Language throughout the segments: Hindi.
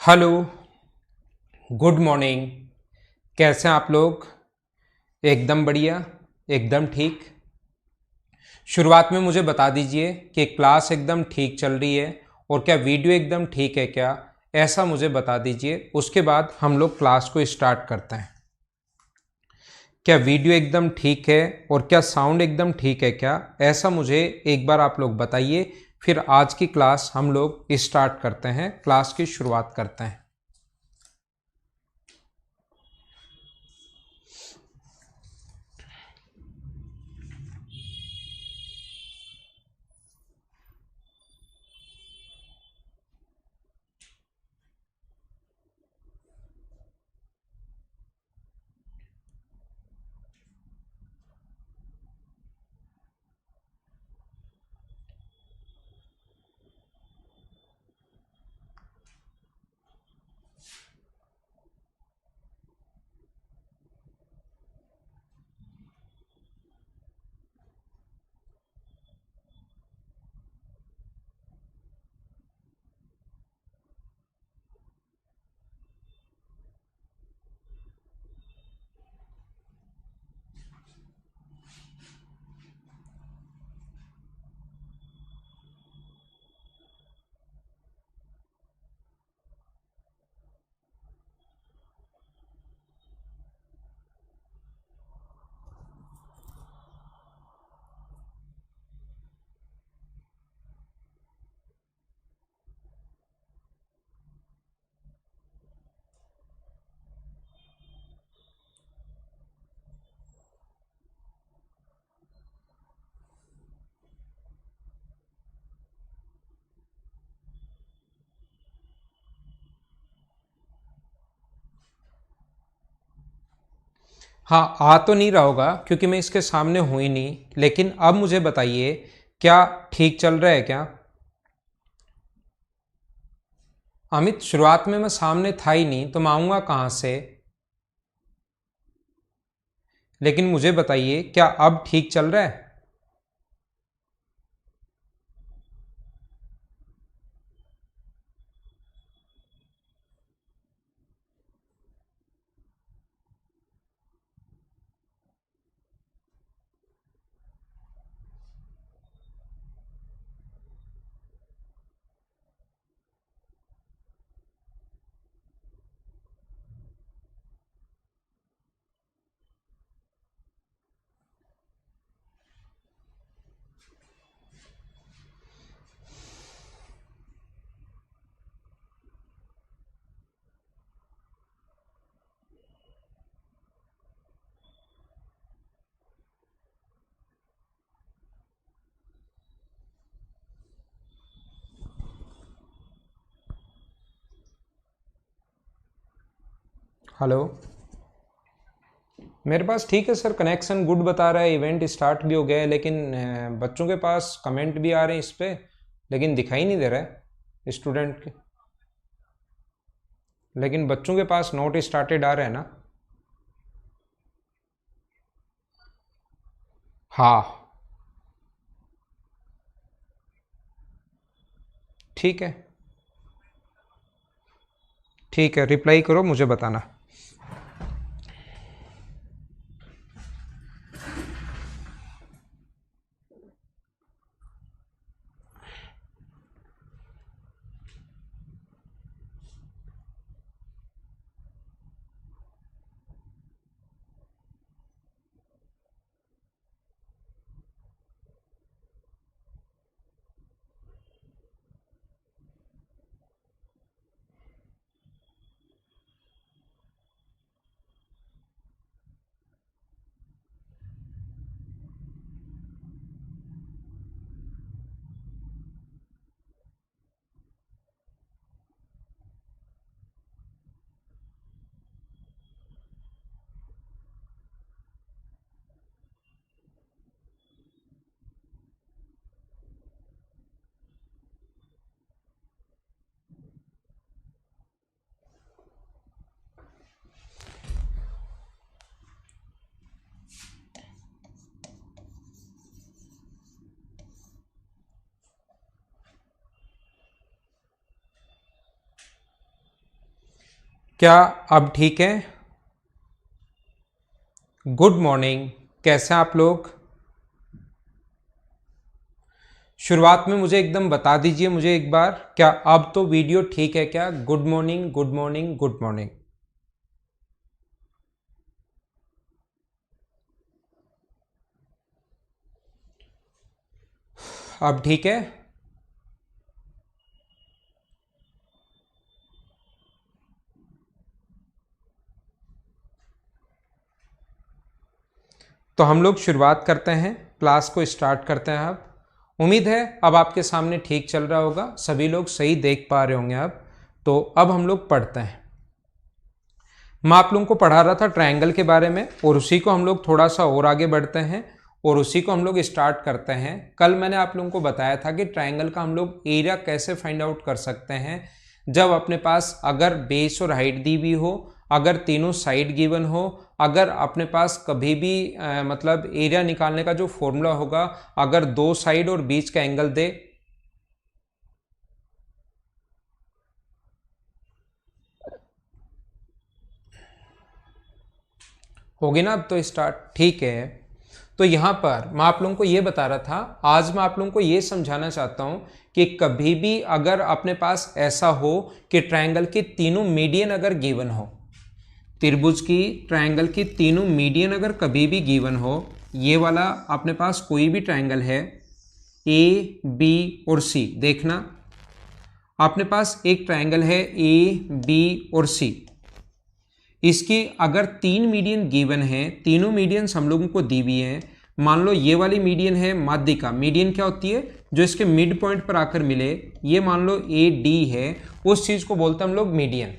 हेलो। Good morning. कैसे हैं आप लोग? एकदम बढ़िया। एकदम ठीक। शुरुआत में मुझे बता दीजिए कि क्लास एकदम ठीक चल रही है और क्या वीडियो एकदम ठीक है क्या? ऐसा मुझे बता दीजिए, उसके बाद हम लोग क्लास को स्टार्ट करते हैं। क्या वीडियो एकदम ठीक है और क्या साउंड एकदम ठीक है क्या? ऐसा मुझे एक बार आप लोग बताइए। फिर आज की क्लास हम लोग स्टार्ट करते हैं, क्लास की शुरुआत करते हैं। हाँ, आ तो नहीं रहा होगा क्योंकि मैं इसके सामने हूं ही नहीं, लेकिन अब मुझे बताइए, क्या ठीक चल रहा है क्या? अमित, शुरुआत में मैं सामने था ही नहीं तो मैं आऊंगा कहां से? लेकिन मुझे बताइए, क्या अब ठीक चल रहा है? हेलो। मेरे पास ठीक है सर, कनेक्शन गुड बता रहा है, इवेंट स्टार्ट भी हो गया है, लेकिन बच्चों के पास कमेंट भी आ रहे हैं इस पे, लेकिन दिखाई नहीं दे रहा है स्टूडेंट के। लेकिन बच्चों के पास नोट स्टार्टेड आ रहे हैं ना? हाँ। ठीक है। ठीक है, रिप्लाई करो, मुझे बताना। क्या अब ठीक है? गुड मॉर्निंग, कैसे हैं आप लोग? शुरुआत में मुझे एकदम बता दीजिए मुझे एक बार, क्या अब तो वीडियो ठीक है क्या? Good morning, good morning, good morning. अब ठीक है? तो हम लोग शुरुआत करते हैं, क्लास को स्टार्ट करते हैं। अब उम्मीद है अब आपके सामने ठीक चल रहा होगा, सभी लोग सही देख पा रहे होंगे। अब तो अब हम लोग पढ़ते हैं। मैं आप लोगों को पढ़ा रहा था ट्रायंगल के बारे में, और उसी को हम लोग थोड़ा सा और आगे बढ़ते हैं और उसी को हम लोग स्टार्ट करते हैं। कल मैंने आप लोगों को बताया था कि ट्रायंगल का हम लोग एरिया कैसे फाइंड आउट कर सकते हैं, जब अपने पास अगर बेस और हाइट दी हुई हो, अगर तीनों साइड गिवन हो, अगर अपने पास कभी भी मतलब एरिया निकालने का जो फॉर्मूला होगा, अगर दो साइड और बीच का एंगल दे। होगी ना? अब तो स्टार्ट ठीक है। तो यहाँ पर मैं आप लोगों को ये बता रहा था, आज मैं आप लोगों को ये समझाना चाहता हूँ कि कभी भी अगर अपने पास ऐसा हो कि ट्रायंगल के तीनों मीडियन अगर गिवन हो, त्रिभुज की ट्रायंगल की तीनों मीडियन अगर कभी भी गिवन हो, ये वाला अपने पास कोई भी ट्रायंगल है ए बी और सी, देखना अपने पास एक ट्रायंगल है ए बी और सी, इसकी अगर तीन मीडियन गिवन है, तीनों मीडियंस हम लोगों को दी हुई हैं। मान लो ये वाली मीडियन है माध्यिका। मीडियन क्या होती है? जो इसके मिड पॉइंट पर आकर मिले। ये मान लो ए डी है, उस चीज को बोलते हैं हम लोग median.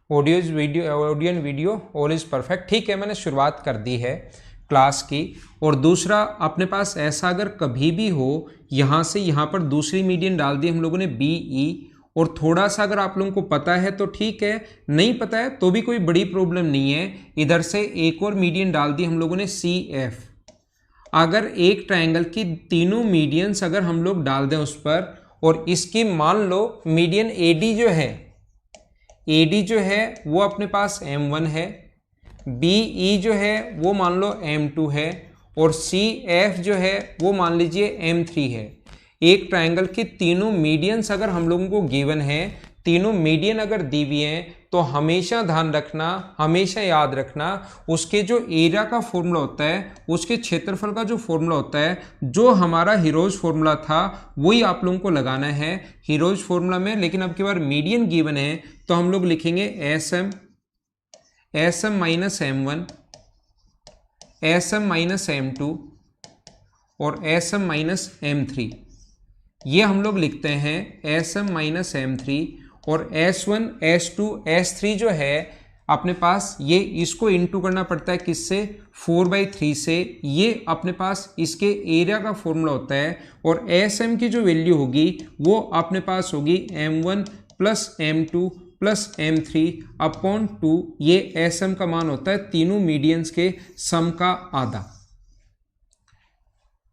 Audio and video all is perfect. ठीक है, मैंने शुरुआत कर दी है क्लास की। और दूसरा अपने पास ऐसा अगर कभी भी हो, यहां से यहां पर दूसरी मीडियन डाल दी हम लोगों ने बी ई, और थोड़ा सा अगर आप लोगों को पता है तो ठीक है, नहीं पता है तो भी कोई बड़ी प्रॉब्लम नहीं है। इधर से एक और मीडियन डाल दी हम लोगों ने सी एफ। अगर एक ट्रायंगल की तीनों मीडियंस अगर हम लोग डाल दें उस पर, और इसकी मान लो मीडियन ए डी जो है, ए डी जो है वो अपने पास M1 है, बी ई जो है वो मान लो M2 है, और सी एफ जो है वो मान लीजिए M3 है। एक ट्रायंगल की तीनों मीडियंस अगर हम लोगों को गिवन है, तीनों मीडियन अगर दी हुई हैं, तो हमेशा ध्यान रखना, हमेशा याद रखना, उसके जो एरिया का फॉर्मूला होता है, उसके क्षेत्रफल का जो फॉर्मूला होता है, जो हमारा हीरोज फॉर्मूला था वही आप लोगों को लगाना है हीरोज फॉर्मूला में। लेकिन अब की बार मीडियन गिवन है तो हम लोग लिखेंगे S M minus M1, S M minus M2 और एस एम माइनस M3। ये हम लोग लिखते हैं एस एम माइनस M3, और S1 S2 S3 जो है अपने पास, ये इसको इंटू करना पड़ता है किससे? 4/3 से। ये अपने पास इसके एरिया का फॉर्मूला होता है। और SM की जो वैल्यू होगी वो अपने पास होगी M1 plus M2 plus M3 upon 2। ये SM का मान होता है तीनों मीडियंस के सम का आधा।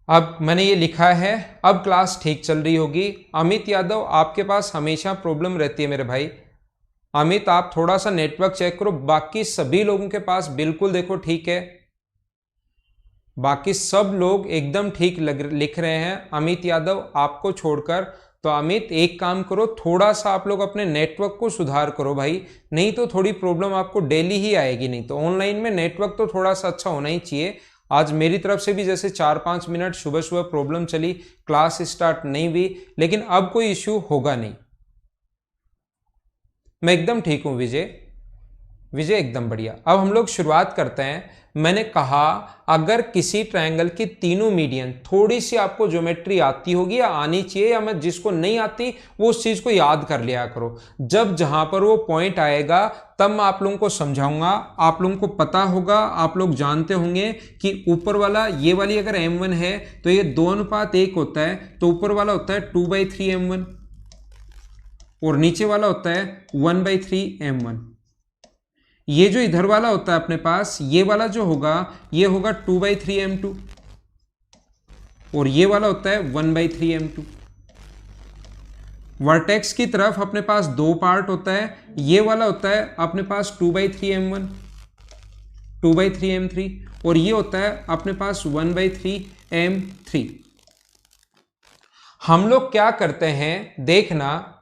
अब मैंने ये लिखा है, अब क्लास ठीक चल रही होगी। अमित यादव, आपके पास हमेशा प्रॉब्लम रहती है मेरे भाई। अमित आप थोड़ा सा नेटवर्क चेक करो। बाकी सभी लोगों के पास बिल्कुल देखो ठीक है, बाकी सब लोग एकदम ठीक लिख रहे हैं, अमित यादव आपको छोड़कर। तो अमित एक काम करो, थोड़ा सा आप लोग अपने नेटवर्क को सुधार करो भाई, नहीं तो थोड़ी प्रॉब्लम आपको डेली ही आएगी। नहीं तो ऑनलाइन में नेटवर्क तो थोड़ा सा अच्छा होना ही चाहिए। आज मेरी तरफ से भी जैसे 4-5 मिनट सुबह सुबह प्रॉब्लम चली, क्लास स्टार्ट नहीं हुई, लेकिन अब कोई इश्यू होगा नहीं। मैं एकदम ठीक हूं विजय, विजय एकदम बढ़िया। अब हम लोग शुरुआत करते हैं। मैंने कहा अगर किसी ट्रायंगल की तीनों मीडियन, थोड़ी सी आपको ज्योमेट्री आती होगी या आनी चाहिए, या मैं जिसको नहीं आती वो उस चीज को याद कर लिया करो। जब जहां पर वो पॉइंट आएगा तब मैं आप लोगों को समझाऊंगा। आप लोगों को पता होगा, आप लोग जानते होंगे कि ऊपर वाला ये वाली अगर M1 है तो ये 2:1 होता है, तो ऊपर वाला होता है 2/3 M1 और नीचे वाला होता है 1/3 M1। ये जो इधर वाला होता है अपने पास, ये वाला जो होगा ये होगा 2/3 M2। और ये वाला होता है 1/3m2। वर्टेक्स की तरफ अपने पास दो पार्ट होता है, ये वाला होता है अपने पास 2/3m1 2/3m3 और ये होता है अपने पास 1/3m3। हम लोग क्या करते हैं देखना,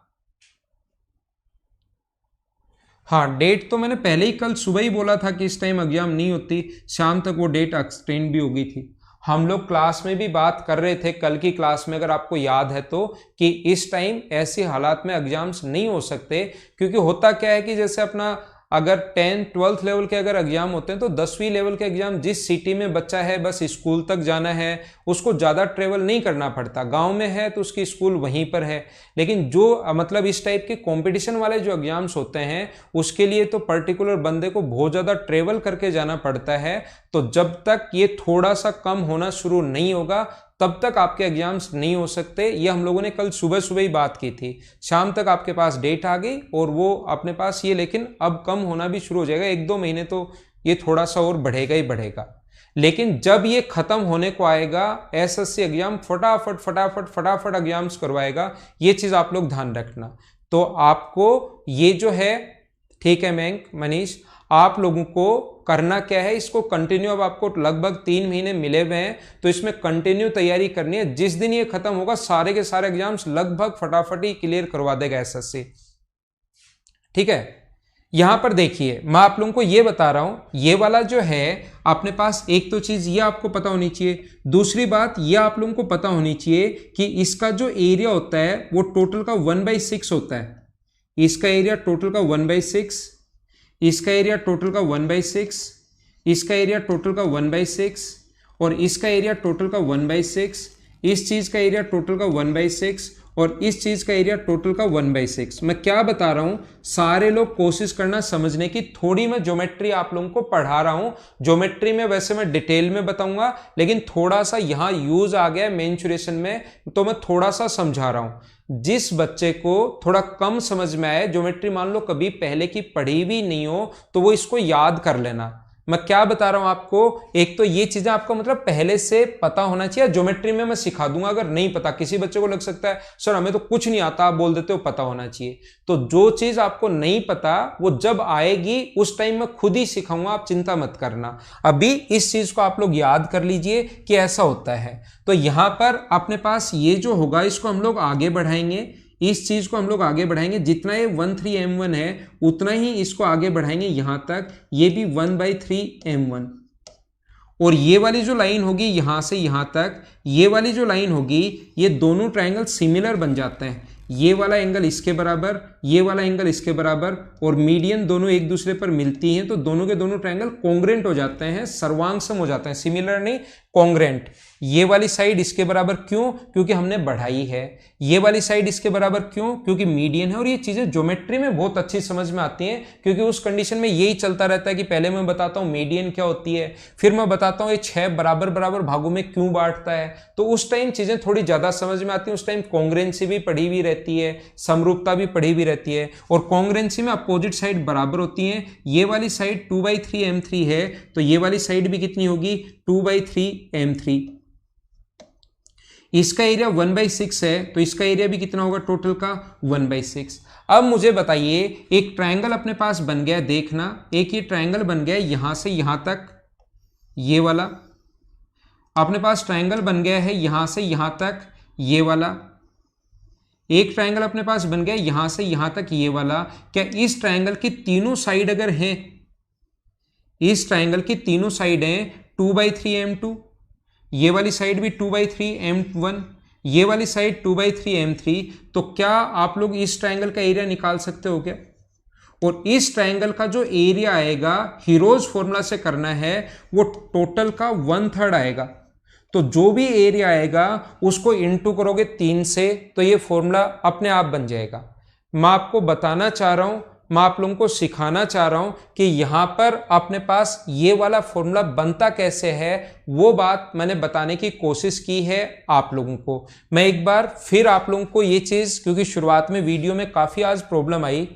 हाँ डेट तो मैंने पहले ही कल सुबह ही बोला था कि इस टाइम एग्जाम नहीं होती, शाम तक वो डेट एक्सटेंड भी हो गई थी। हम लोग क्लास में भी बात कर रहे थे कल की क्लास में, अगर आपको याद है तो, कि इस टाइम ऐसी हालात में एग्जाम्स नहीं हो सकते, क्योंकि होता क्या है कि जैसे अपना अगर 10th 12th लेवल के अगर एग्जाम होते हैं तो 10वीं लेवल के एग्जाम जिस सिटी में बच्चा है बस स्कूल तक जाना है, उसको ज़्यादा ट्रेवल नहीं करना पड़ता। गांव में है तो उसकी स्कूल वहीं पर है। लेकिन जो मतलब इस टाइप के कंपटीशन वाले जो एग्जाम्स होते हैं उसके लिए तो पर्टिकुलर बंदे को बहुत ज़्यादा ट्रेवल करके जाना पड़ता है। तो जब तक ये थोड़ा सा कम होना शुरू नहीं होगा तब तक आपके एग्जाम्स नहीं हो सकते। ये हम लोगों ने कल सुबह सुबह ही बात की थी। शाम तक आपके पास डेट आ गई और वो अपने पास ये, लेकिन अब कम होना भी शुरू हो जाएगा, 1-2 महीने तो ये थोड़ा सा और बढ़ेगा ही बढ़ेगा। लेकिन जब ये खत्म होने को आएगा एसएससी एग्जाम फटाफट फटाफट फटाफट एग्जाम्स करवाएगा, ये चीज आप लोग ध्यान रखना। तो आपको ये जो है, ठीक है मयंक मनीष, आप लोगों को करना क्या है, इसको कंटिन्यू, अब आपको लगभग 3 महीने मिले हुए हैं तो इसमें कंटिन्यू तैयारी करनी है। जिस दिन ये खत्म होगा सारे के सारे एग्जाम्स लगभग फटाफट ही क्लियर करवा देगा एसएससी, ठीक है। यहां पर देखिए मैं आप लोगों को ये बता रहा हूं, ये वाला जो है अपने पास, एक तो चीज ये आपको पता होनी चाहिए, दूसरी बात ये आप लोगों को पता होनी चाहिए कि इसका जो एरिया होता है वो टोटल का 1/6 होता है। इसका एरिया टोटल का 1/6, इसका एरिया टोटल का 1/6, इसका एरिया टोटल का 1/6 और इसका एरिया टोटल का 1/6, इस चीज का एरिया टोटल का 1/6 और इस चीज का एरिया टोटल का 1/6। मैं क्या बता रहा हूं, सारे लोग कोशिश करना समझने की। थोड़ी मैं ज्योमेट्री आप लोगों को पढ़ा रहा हूं, ज्योमेट्री में वैसे मैं डिटेल में बताऊंगा, लेकिन थोड़ा सा यहां यूज आ गया मेंचुरेशन में तो मैं थोड़ा सा समझा रहा हूं। जिस बच्चे को थोड़ा कम समझ में आए, ज्योमेट्री मान लो कभी पहले की पढ़ी भी नहीं हो, तो वो इसको याद कर लेना। मैं क्या बता रहा हूं आपको, एक तो ये चीजें आपको मतलब पहले से पता होना चाहिए। ज्योमेट्री में मैं सिखा दूंगा, अगर नहीं पता, किसी बच्चे को लग सकता है सर हमें तो कुछ नहीं आता, आप बोल देते हो, पता होना चाहिए। तो जो चीज आपको नहीं पता वो जब आएगी उस टाइम मैं खुद ही सिखाऊंगा, आप चिंता मत करना। अभी इस चीज को आप लोग याद कर लीजिए कि ऐसा होता है। तो यहां पर अपने पास ये जो होगा इसको हम लोग आगे बढ़ाएंगे, इस चीज को हम लोग आगे बढ़ाएंगे, जितना ये 13m1 है उतना ही इसको आगे बढ़ाएंगे यहां तक, ये भी 1/3m1। और ये वाली जो लाइन होगी यहां से यहां तक, ये वाली जो लाइन होगी, ये दोनों ट्रायंगल सिमिलर बन जाते हैं। ये वाला एंगल इसके बराबर, ये वाला एंगल इसके बराबर, और मीडियन दोनों एक दूसरे पर मिलती हैं तो दोनों के दोनों ट्रायंगल कॉन्ग्रेंट हो जाते हैं, सर्वांगसम हो जाते हैं, सिमिलर नहीं कॉन्ग्रेंट। ये वाली साइड इसके बराबर, क्यों? क्योंकि हमने बढ़ाई है। ये वाली साइड इसके बराबर, क्यों? क्योंकि मीडियन है। और ये चीजें ज्योमेट्री में बहुत अच्छी समझ में आती हैं, क्योंकि उस कंडीशन में यही चलता रहता है कि पहले मैं बताता हूं मीडियन क्या होती है, फिर मैं बताता हूं ये 6 बराबर बराबर भागों में क्यों बांटता है। तो उस टाइम चीजें थोड़ी ज्यादा समझ में आती हैं। उस टाइम कॉन्ग्रेंसी भी पढ़ी हुई रहती है, समरूपता भी पढ़ी हुई रहती है। और कॉन्ग्रेंसी में अपोजिट साइड बराबर होती है। ये वाली साइड 2/3m3 है तो ये वाली साइड भी कितनी होगी? 2/3m3। इसका एरिया 1/6 है तो इसका एरिया भी कितना होगा टोटल का? 1/6। अब मुझे बताइए, एक ट्रायंगल अपने पास बन गया, देखना, एक ये ट्रायंगल बन गया यहां से यहां तक, ये वाला अपने पास ट्रायंगल बन गया है यहां से यहां तक, ये वाला एक ट्रायंगल अपने पास बन गया यहां से यहां तक, ये वाला। क्या इस ट्रायंगल की तीनों साइड अगर हैं, इस ट्रायंगल की तीनों साइड हैं 2/3m2, ये वाली साइड भी 2/3m1, ये वाली साइड 2/3m3, तो क्या आप लोग इस ट्रायंगल का एरिया निकाल सकते हो क्या? और इस ट्रायंगल का जो एरिया आएगा हीरोज फॉर्मूला से करना है, वो टोटल का 1/3 आएगा। तो जो भी एरिया आएगा उसको इंटू करोगे 3 से तो ये फॉर्मूला अपने आप बन जाएगा। मैं आपको बताना चाह रहा हूं, मैं आप लोगों को सिखाना चाह रहा हूं कि यहां पर अपने पास ये वाला फॉर्मूला बनता कैसे है, वो बात मैंने बताने की कोशिश की है आप लोगों को। मैं एक बार फिर आप लोगों को ये चीज, क्योंकि शुरुआत में वीडियो में काफी आज प्रॉब्लम आई,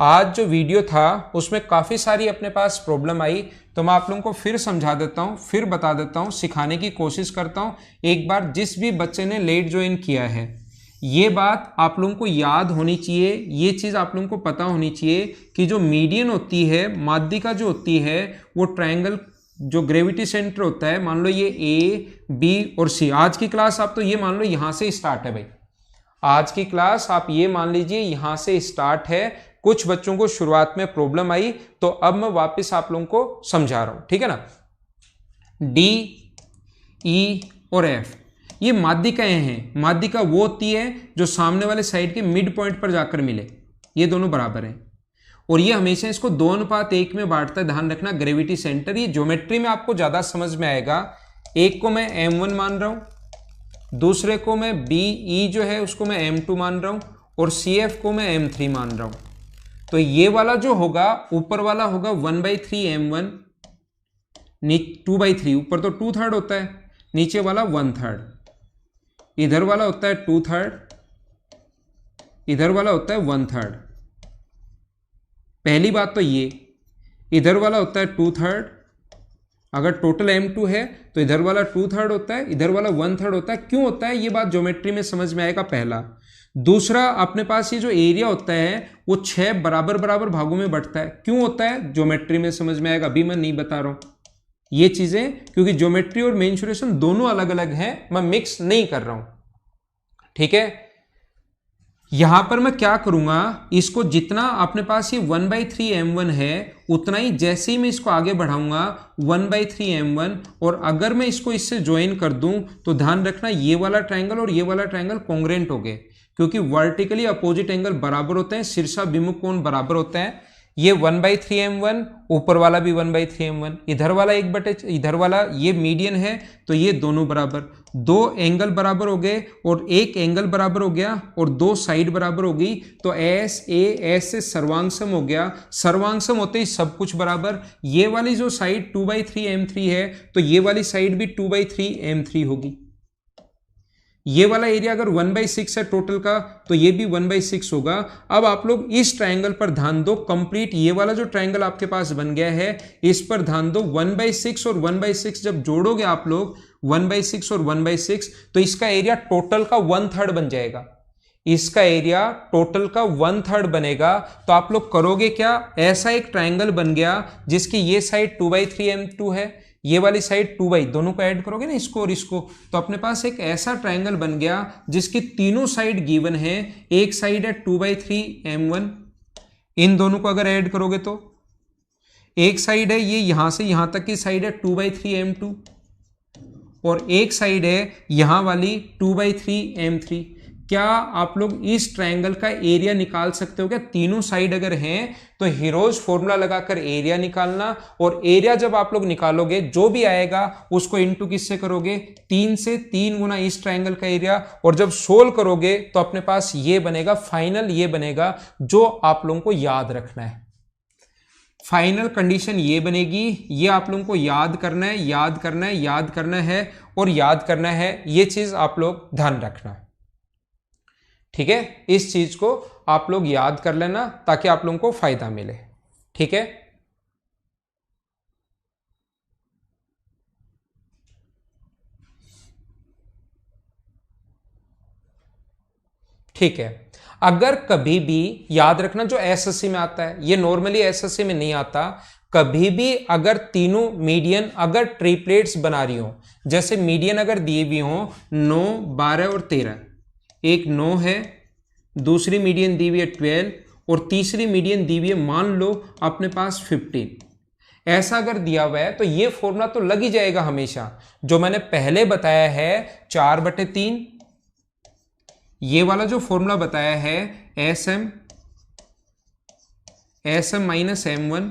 आज जो वीडियो था उसमें काफ़ी सारी अपने पास प्रॉब्लम आई, तो मैं आप लोगों को फिर समझा देता हूँ, फिर बता देता हूँ, सिखाने की कोशिश करता हूँ। एक बार जिस भी बच्चे ने लेट ज्वाइन किया है, ये बात आप लोगों को याद होनी चाहिए, ये चीज़ आप लोगों को पता होनी चाहिए कि जो मीडियन होती है, माध्यिका जो होती है, वो ट्रायंगल जो ग्रेविटी सेंटर होता है, मान लो ये ए, बी और सी। आज की क्लास आप तो ये मान लो यहाँ से स्टार्ट है भाई, आज की क्लास आप ये मान लीजिए यहाँ से स्टार्ट है। कुछ बच्चों को शुरुआत में प्रॉब्लम आई, तो अब मैं वापस आप लोगों को समझा रहा हूं, ठीक है ना। डी, ई और एफ ये माध्यिकाएं हैं। माध्यिका वो होती है जो सामने वाले साइड के मिड पॉइंट पर जाकर मिले, ये दोनों बराबर हैं, और ये हमेशा इसको 2:1 में बांटता है। ध्यान रखना, ग्रेविटी सेंटर, ये ज्योमेट्री में आपको ज्यादा समझ में आएगा। एक को मैं M1 मान रहा हूं, दूसरे को मैं BE जो है उसको मैं M2 मान रहा हूं, और CF को मैं M3 मान रहा हूं। तो ये वाला जो होगा, ऊपर वाला होगा 1/3 M1, 2/3, ऊपर तो 2/3 होता है, नीचे वाला 1/3, इधर वाला होता है 2/3, इधर वाला होता है 1/3। पहली बात तो ये, इधर वाला होता है 2/3, अगर टोटल M2 है तो इधर वाला 2/3 होता है, इधर वाला 1/3 होता है। क्यों होता है ये बात ज्योमेट्री में समझ में आएगा, पहला। दूसरा, अपने पास ये जो एरिया होता है वो 6 बराबर बराबर भागों में बंटता है। क्यों होता है ज्योमेट्री में समझ में आएगा, अभी मैं नहीं बता रहा हूं ये चीजें, क्योंकि ज्योमेट्री और मेंसुरेशन दोनों अलग अलग हैं, मैं मिक्स नहीं कर रहा हूं, ठीक है। यहां पर मैं क्या करूंगा, इसको जितना अपने पास ये 1/3 M1 है, उतना ही जैसे ही मैं इसको आगे बढ़ाऊंगा 1/3 M1, और अगर मैं इसको इससे ज्वाइन कर दूं तो ध्यान रखना ये वाला ट्रायंगल और ये वाला ट्रायंगल कॉन्ग्रेंट हो गए, क्योंकि वर्टिकली अपोजिट एंगल बराबर होते हैं, शीर्षाभिमुख कोण बराबर होते हैं। ये 1/3 M1, ऊपर वाला भी 1/3 M1, इधर वाला इधर वाला ये मीडियन है, तो ये दोनों बराबर, दो एंगल बराबर हो गए, और एक एंगल बराबर हो गया, और दो साइड बराबर हो गई, तो एस से सर्वांगसम हो गया। सर्वांगसम होते ही सब कुछ बराबर। ये वाली जो साइड 2/3 M3 है, तो ये वाली साइड भी 2/3 M3 होगी। ये वाला एरिया अगर 1/6 है टोटल का, तो ये भी 1/6 होगा। अब आप लोग इस ट्रायंगल पर ध्यान दो, कंप्लीट ये वाला जो ट्रायंगल आपके पास बन गया है, इस पर ध्यान दो। 1/6 और 1/6 जब जोड़ोगे आप लोग, 1/6 और 1/6, तो इसका एरिया टोटल का 1/3 बन जाएगा। इसका एरिया टोटल का 1/3 बनेगा। तो आप लोग करोगे क्या, ऐसा एक ट्रायंगल बन गया जिसकी ये साइड 2/3 M2 है, ये वाली साइड 2/, दोनों को ऐड करोगे ना, इसको और इसको, तो अपने पास एक ऐसा ट्रायंगल बन गया जिसकी तीनों साइड गिवन है। एक साइड है 2/3 M1, इन दोनों को अगर ऐड करोगे तो एक साइड है ये यहां से यहां तक की साइड है 2/3 M2, और एक साइड है यहां वाली 2/3 M3। क्या आप लोग इस ट्रायंगल का एरिया निकाल सकते हो क्या? तीनों साइड अगर हैं तो हीरोज फॉर्मूला लगाकर एरिया निकालना, और एरिया जब आप लोग निकालोगे जो भी आएगा उसको इनटू किससे करोगे, 3 से, 3 गुना इस ट्रायंगल का एरिया, और जब सोल्व करोगे तो अपने पास ये बनेगा, फाइनल ये बनेगा जो आप लोगों को याद रखना है। फाइनल कंडीशन ये बनेगी, ये आप लोगों को याद करना है, याद करना है, याद करना है और याद करना है। ये चीज आप लोग ध्यान रखना, ठीक है। इस चीज को आप लोग याद कर लेना ताकि आप लोगों को फायदा मिले, ठीक है। ठीक है, अगर कभी भी याद रखना, जो एसएससी में आता है, ये नॉर्मली एसएससी में नहीं आता, कभी भी अगर तीनों मीडियन अगर ट्रिपलेट्स बना रही हो, जैसे मीडियन अगर दिए भी हो 9, 12 और 13, एक 9 है, दूसरी मीडियन दी हुई है 12, और तीसरी मीडियन दी हुई है मान लो अपने पास 15, ऐसा अगर दिया हुआ है तो ये फॉर्मूला तो लग ही जाएगा हमेशा, जो मैंने पहले बताया है 4/3। ये वाला जो फॉर्मूला बताया है SM minus M1,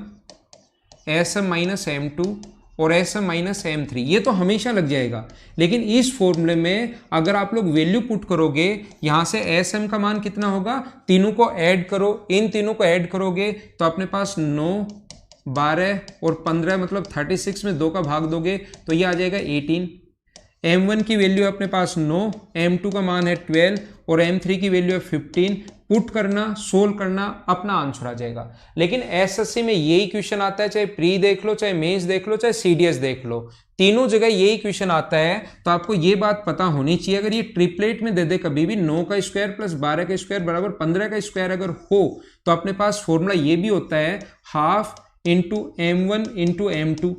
SM minus M2 और SM माइनस M3, ये तो हमेशा लग जाएगा। लेकिन इस फॉर्मूले में अगर आप लोग वैल्यू पुट करोगे, यहां से SM का मान कितना होगा, तीनों को ऐड करो, इन तीनों को ऐड करोगे तो अपने पास 9, 12 और 15 मतलब 36 में 2 का भाग दोगे तो ये आ जाएगा 18। M1 की वैल्यू अपने पास 9, M2 का मान है 12 और M3 की वैल्यू है 15। पुट करना, सोल्व करना, अपना आंसर आ जाएगा। लेकिन एसएससी में यही क्वेश्चन आता है, चाहे प्री देख लो, चाहे मेंस देख लो, चाहे सीडीएस देख लो, तीनों जगह यही क्वेश्चन आता है। तो आपको ये बात पता होनी चाहिए, अगर ये ट्रिपलेट में दे दे कभी भी 9 का स्क्वायर प्लस 12 का स्क्वायर बराबर 15 का स्क्वायर अगर हो, तो अपने पास फॉर्मूला ये भी होता है half into m1 into m2,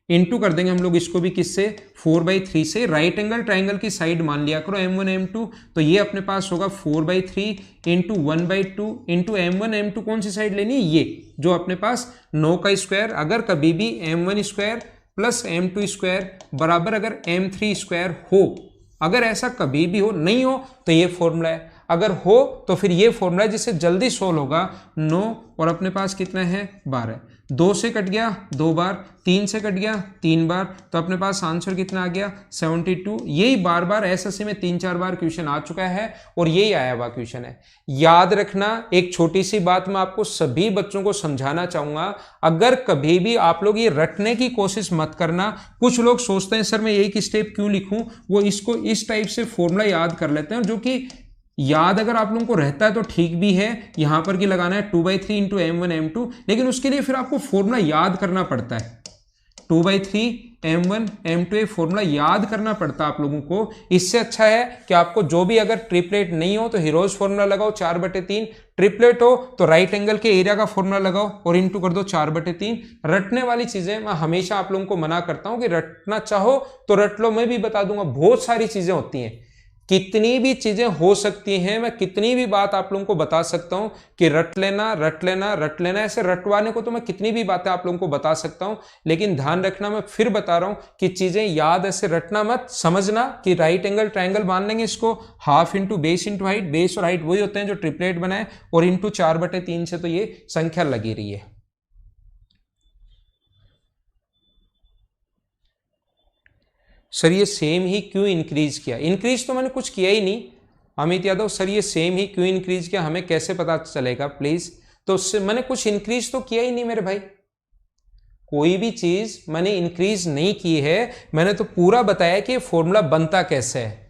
into कर देंगे हम लोग इसको भी किससे, 4/3 से। राइट एंगल ट्राइंगल की साइड मान लिया करो m1 m2, तो ये अपने पास होगा 4/3 इंटू 1/2 इंटू m1 m2 कौन सी साइड लेनी है, ये जो अपने पास 9 का स्क्वायर। अगर कभी भी m1 square plus m2 square बराबर अगर m3 स्क्वायर हो, अगर ऐसा कभी भी हो, नहीं हो तो ये फॉर्मूला है, अगर हो तो फिर ये फॉर्मूला है जिससे जल्दी सोल्व होगा। 9 और अपने पास कितना है 12, 2 से कट गया 2 बार, 3 से कट गया 3 बार, तो अपने पास आंसर कितना आ गया 72। यही बार बार एसएससी में 3-4 बार क्वेश्चन आ चुका है और यही आया हुआ क्वेश्चन है। याद रखना, एक छोटी सी बात मैं आपको सभी बच्चों को समझाना चाहूंगा, अगर कभी भी आप लोग ये रटने की कोशिश मत करना। कुछ लोग सोचते हैं सर मैं एक स्टेप क्यों लिखूं, वो इसको इस टाइप से फॉर्मूला याद कर लेते हैं, जो कि याद अगर आप लोगों को रहता है तो ठीक भी है। यहां पर कि लगाना है 2/3 इंटू m1 m2, लेकिन उसके लिए फिर आपको फॉर्मूला याद करना पड़ता है। 2/3 m1 m2 फॉर्मूला याद करना पड़ता है आप लोगों को। इससे अच्छा है कि आपको जो भी अगर ट्रिपलेट नहीं हो तो हीरोज फॉर्मूला लगाओ 4/3, ट्रिपलेट हो तो राइट एंगल के एरिया का फॉर्मूला लगाओ और इंटू कर दो 4/3। रटने वाली चीजें मैं हमेशा आप लोगों को मना करता हूं कि रटना चाहो तो रट लो, मैं भी बता दूंगा बहुत सारी चीजें होती हैं, कितनी भी चीजें हो सकती हैं, मैं कितनी भी बात आप लोगों को बता सकता हूं कि रट लेना रट लेना रट लेना, ऐसे रटवाने को तो मैं कितनी भी बातें आप लोगों को बता सकता हूं। लेकिन ध्यान रखना, मैं फिर बता रहा हूं कि चीजें याद ऐसे रटना मत, समझना कि राइट एंगल ट्राइंगल मान लेंगे इसको half into base into height, base और हाइट वही होते हैं जो ट्रिपलेट बनाए, और इंटू 4/3 से तो ये संख्या लगी रही है। सर ये सेम ही क्यों इंक्रीज किया, इंक्रीज तो मैंने कुछ किया ही नहीं अमित यादव। सर ये सेम ही क्यों इंक्रीज किया, हमें कैसे पता चलेगा प्लीज। तो उससे मैंने कुछ इंक्रीज तो किया ही नहीं मेरे भाई, कोई भी चीज मैंने इंक्रीज नहीं की है। मैंने तो पूरा बताया कि फॉर्मूला बनता कैसे है।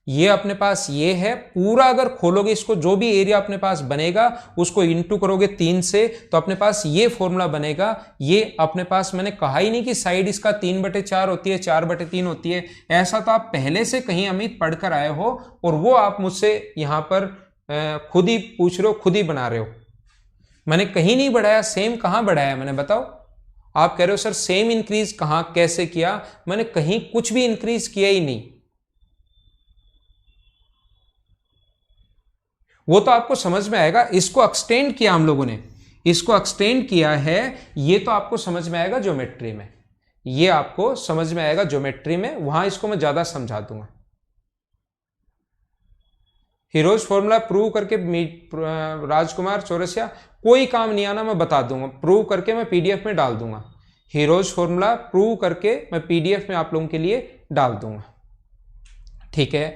ये अपने पास ये है पूरा, अगर खोलोगे इसको जो भी एरिया अपने पास बनेगा उसको इंटू करोगे 3 से तो अपने पास ये फॉर्मूला बनेगा। ये अपने पास मैंने कहा ही नहीं कि साइड इसका 3/4 होती है 4/3 होती है, ऐसा तो आप पहले से कहीं अमित पढ़कर आए हो और वो आप मुझसे यहां पर खुद ही पूछ रहे हो, खुद ही बना रहे हो। मैंने कहीं नहीं बढ़ाया, सेम कहां बढ़ाया मैंने, बताओ। आप कह रहे हो सर सेम इंक्रीज कहां कैसे किया, मैंने कहीं कुछ भी इंक्रीज किया ही नहीं। वो तो आपको समझ में आएगा, इसको एक्सटेंड किया हम लोगों ने, इसको एक्सटेंड किया है, ये तो आपको समझ में आएगा ज्योमेट्री में, ये आपको समझ में आएगा ज्योमेट्री में, वहां इसको मैं ज्यादा समझा दूंगा। हीरोज फॉर्मूला प्रूव करके राजकुमार चौरसिया कोई काम नहीं आना, मैं बता दूंगा, प्रूव करके मैं पीडीएफ में डाल दूंगा। हीरोज फॉर्मूला प्रूव करके मैं पीडीएफ में आप लोगों के लिए डाल दूंगा, ठीक है।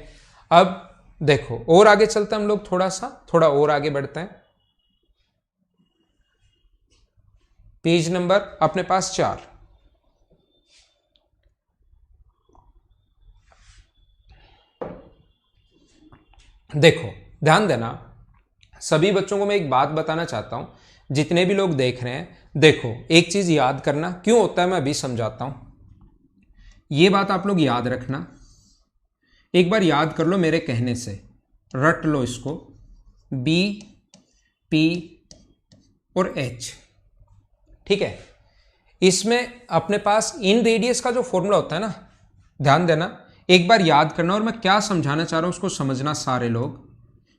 अब देखो और आगे चलते हैं हम लोग, थोड़ा और आगे बढ़ते हैं। पेज नंबर अपने पास 4। देखो ध्यान देना, सभी बच्चों को मैं एक बात बताना चाहता हूं, जितने भी लोग देख रहे हैं, देखो एक चीज याद करना, क्यों होता है मैं अभी समझाता हूं। ये बात आप लोग याद रखना, एक बार याद कर लो मेरे कहने से, रट लो इसको, बी पी और एच, ठीक है। इसमें अपने पास इन रेडियस का जो फॉर्मूला होता है ना, ध्यान देना, एक बार याद करना, और मैं क्या समझाना चाह रहा हूं उसको समझना सारे लोग,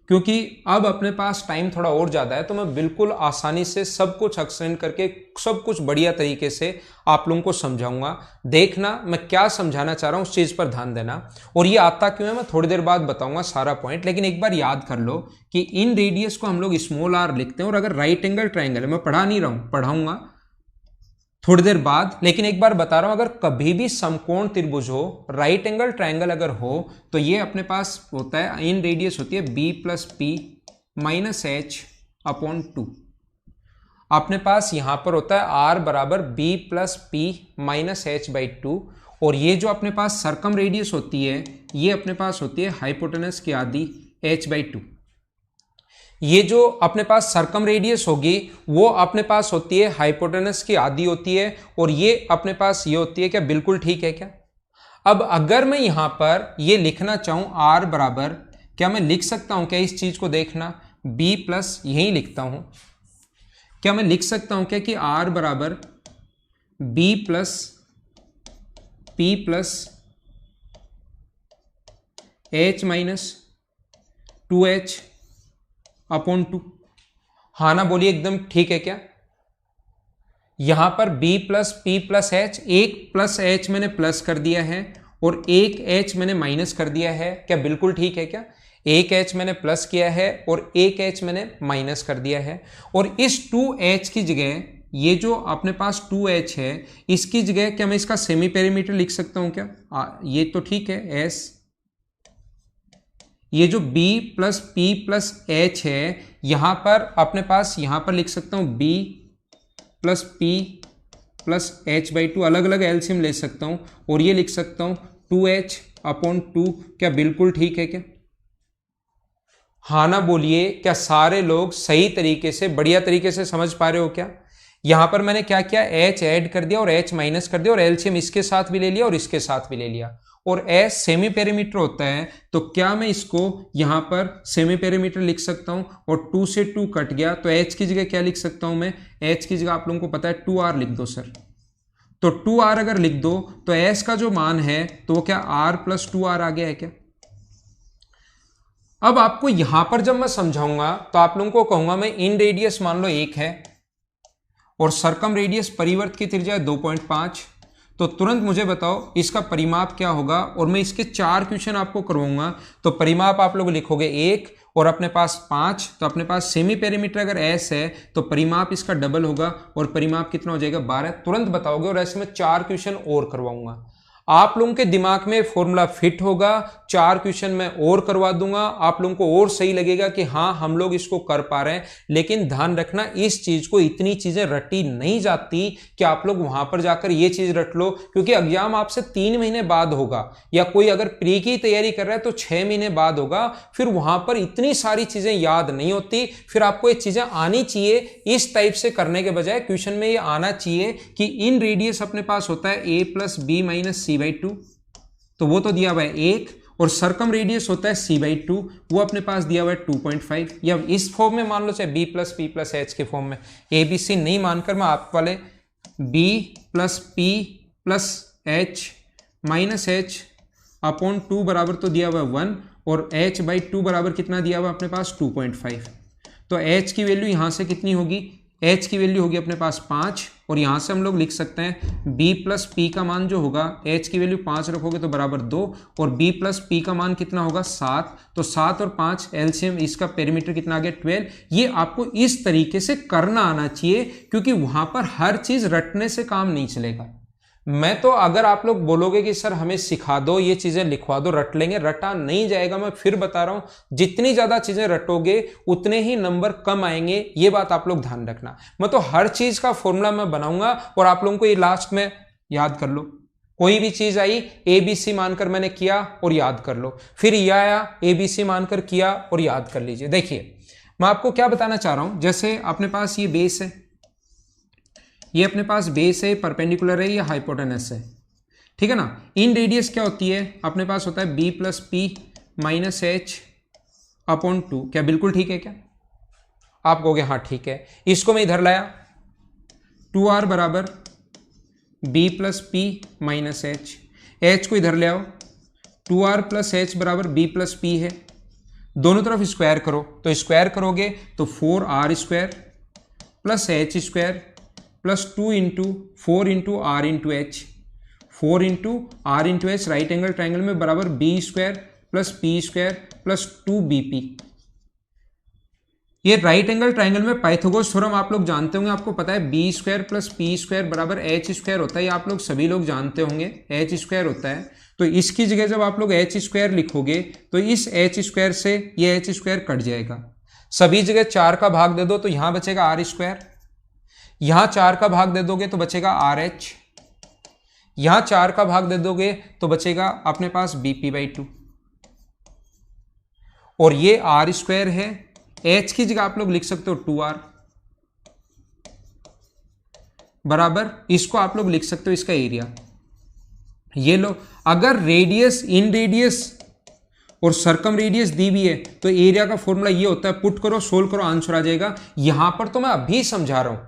क्योंकि अब अपने पास टाइम थोड़ा और ज्यादा है, तो मैं बिल्कुल आसानी से सब कुछ एक्सप्लेन करके सब कुछ बढ़िया तरीके से आप लोगों को समझाऊंगा। देखना मैं क्या समझाना चाह रहा हूं, उस चीज पर ध्यान देना। और ये आता क्यों है मैं थोड़ी देर बाद बताऊंगा सारा पॉइंट, लेकिन एक बार याद कर लो कि इन रेडियस को हम लोग स्मॉल आर लिखते हैं, और अगर राइट एंगल ट्राइंगल है, मैं पढ़ा नहीं रहा हूं, पढ़ाऊंगा थोड़ी देर बाद, लेकिन एक बार बता रहा हूं, अगर कभी भी समकोण त्रिभुज हो, राइट एंगल ट्राइंगल अगर हो, तो ये अपने पास होता है, इन रेडियस होती है b plus P minus H upon 2। अपने पास यहां पर होता है r बराबर b plus P minus H by 2, और ये जो अपने पास सर्कम रेडियस होती है, ये अपने पास होती है हाइपोटेनस की आधी h बाई 2। ये जो अपने पास सर्कम रेडियस होगी वो अपने पास होती है हाइपोटेनस की आधी होती है, और ये अपने पास ये होती है। क्या बिल्कुल ठीक है क्या? अब अगर मैं यहां पर ये लिखना चाहूं r बराबर, क्या मैं लिख सकता हूं क्या इस चीज को? देखना, b प्लस यही लिखता हूं। क्या मैं लिख सकता हूं क्या कि r बराबर b plus p plus h minus 2h upon 2? हाँ ना बोलिए, एकदम ठीक है क्या? यहां पर b plus p plus h, एक प्लस h मैंने प्लस कर दिया है और एक h मैंने माइनस कर दिया है। क्या बिल्कुल ठीक है क्या? एक h मैंने प्लस किया है और एक h मैंने माइनस कर दिया है। और इस 2h की जगह, ये जो अपने पास 2h है, इसकी जगह क्या मैं इसका सेमी पेरीमीटर लिख सकता हूं क्या? ये तो ठीक है s। ये जो b plus p plus h है, यहां पर अपने पास यहां पर लिख सकता हूं b plus p plus h by 2, अलग अलग एलसीएम ले सकता हूं और ये लिख सकता हूं 2h अपॉन 2। क्या बिल्कुल ठीक है क्या? हाँ ना बोलिए, क्या सारे लोग सही तरीके से, बढ़िया तरीके से समझ पा रहे हो क्या? यहां पर मैंने क्या किया, h ऐड कर दिया और h माइनस कर दिया और एलसीएम इसके साथ भी ले लिया और इसके साथ भी ले लिया, और s सेमी पेरीमीटर होता है। तो क्या मैं इसको यहां पर सेमी पेरीमीटर लिख सकता हूं, और 2 से 2 कट गया तो h की जगह क्या लिख सकता हूं मैं? h की जगह आप लोगों को पता है 2r लिख दो सर। तो 2r अगर लिख दो तो s का जो मान है तो वो क्या r प्लस 2r आ गया है क्या? अब आपको यहां पर जब मैं समझाऊंगा तो आप लोगों को कहूंगा मैं, इन रेडियस मान लो 1 है और सरकम रेडियस परिवर्त की त्रिज्या 2.5, तो तुरंत मुझे बताओ इसका परिमाप क्या होगा, और मैं इसके 4 क्वेश्चन आपको करवाऊंगा। तो परिमाप आप लोग लिखोगे 1 और अपने पास 5, तो अपने पास सेमी पेरीमीटर अगर s है तो परिमाप इसका डबल होगा और परिमाप कितना हो जाएगा 12। तुरंत बताओगे, और ऐसे में 4 क्वेश्चन और करवाऊंगा। आप लोगों के दिमाग में फॉर्मूला फिट होगा, 4 क्वेश्चन मैं और करवा दूंगा, आप लोगों को और सही लगेगा कि हाँ हम लोग इसको कर पा रहे हैं। लेकिन ध्यान रखना, इस चीज को इतनी चीजें रटी नहीं जाती कि आप लोग वहां पर जाकर ये चीज रट लो, क्योंकि एग्जाम आपसे 3 महीने बाद होगा, या कोई अगर प्री की तैयारी कर रहा है तो 6 महीने बाद होगा। फिर वहां पर इतनी सारी चीजें याद नहीं होती, फिर आपको ये चीजें आनी चाहिए। इस टाइप से करने के बजाय क्वेश्चन में ये आना चाहिए कि इन रेडियस अपने पास होता है a plus b minus c by 2, तो वो तो दिया हुआ है 1, और सरकम रेडियस होता है c बाई 2, वो अपने पास दिया हुआ है 2.5, या इस फॉर्म में मान लो, चाहे b plus p plus h के फॉर्म में। a b c नहीं मानकर मैं आप वाले b plus p plus h minus h upon 2 बराबर तो दिया हुआ है 1, और h बाई 2 बराबर कितना दिया हुआ है अपने पास 2.5। तो h की वैल्यू यहां से कितनी होगी? h की वैल्यू होगी अपने पास 5, और यहां से हम लोग लिख सकते हैं b प्लस p का मान जो होगा, h की वैल्यू 5 रखोगे तो बराबर 2, और b प्लस p का मान कितना होगा 7, तो 7 और 5 एलसीएम, इसका पेरीमीटर कितना आ गया 12। ये आपको इस तरीके से करना आना चाहिए, क्योंकि वहां पर हर चीज रटने से काम नहीं चलेगा। मैं तो अगर आप लोग बोलोगे कि सर हमें सिखा दो, ये चीजें लिखवा दो, रट लेंगे, रटा नहीं जाएगा। मैं फिर बता रहा हूं, जितनी ज्यादा चीजें रटोगे उतने ही नंबर कम आएंगे, ये बात आप लोग ध्यान रखना। मैं तो हर चीज का फॉर्मूला मैं बनाऊंगा और आप लोगों को ये लास्ट में याद कर लो। कोई भी चीज आई ABC मानकर मैंने किया और याद कर लो, फिर यह आया ABC मानकर किया और याद कर लीजिए। देखिए मैं आपको क्या बताना चाह रहा हूं, जैसे अपने पास ये बेस है, ये अपने पास बेस है, परपेंडिकुलर है, या हाइपोटेनस है, ठीक है ना। इन रेडियस क्या होती है? अपने पास होता है b plus P minus h upon 2। क्या बिल्कुल ठीक है क्या? आप कहोगे हाँ ठीक है। इसको मैं इधर लाया, 2r बराबर b plus P minus h को इधर ले आओ, 2r प्लस h बराबर b प्लस पी है, दोनों तरफ स्क्वायर करो, तो स्क्वायर करोगे तो 4r square plus h square plus 2 into 4 into R into H, 4 into R into H right angle triangle में बराबर B square plus P square plus 2bp। ये राइट एंगल ट्राइंगल में पाइथागोरस थ्योरम आप लोग जानते होंगे, आपको पता है B square plus P square बराबर एच स्क्वायर होता है, ये आप लोग सभी लोग जानते होंगे, एच स्क्वायर होता है। तो इसकी जगह जब आप लोग एच स्क्वायर लिखोगे तो इस एच स्क्वायर से ये एच स्क्वायर कट जाएगा, सभी जगह 4 का भाग दे दो तो यहां बचेगा आर स्क्वायर, यहां 4 का भाग दे दोगे तो बचेगा आर एच, यहां 4 का भाग दे दोगे तो बचेगा अपने पास bp बाई 2, और ये आर स्क्वायर है h की जगह आप लोग लिख सकते हो 2r बराबर, इसको आप लोग लिख सकते हो इसका एरिया। ये लो, अगर रेडियस, इन रेडियस और सर्कम रेडियस दी भी है तो एरिया का फॉर्मूला ये होता है, पुट करो, सोल्व करो, आंसर आ जाएगा। यहां पर तो मैं अभी समझा रहा हूं,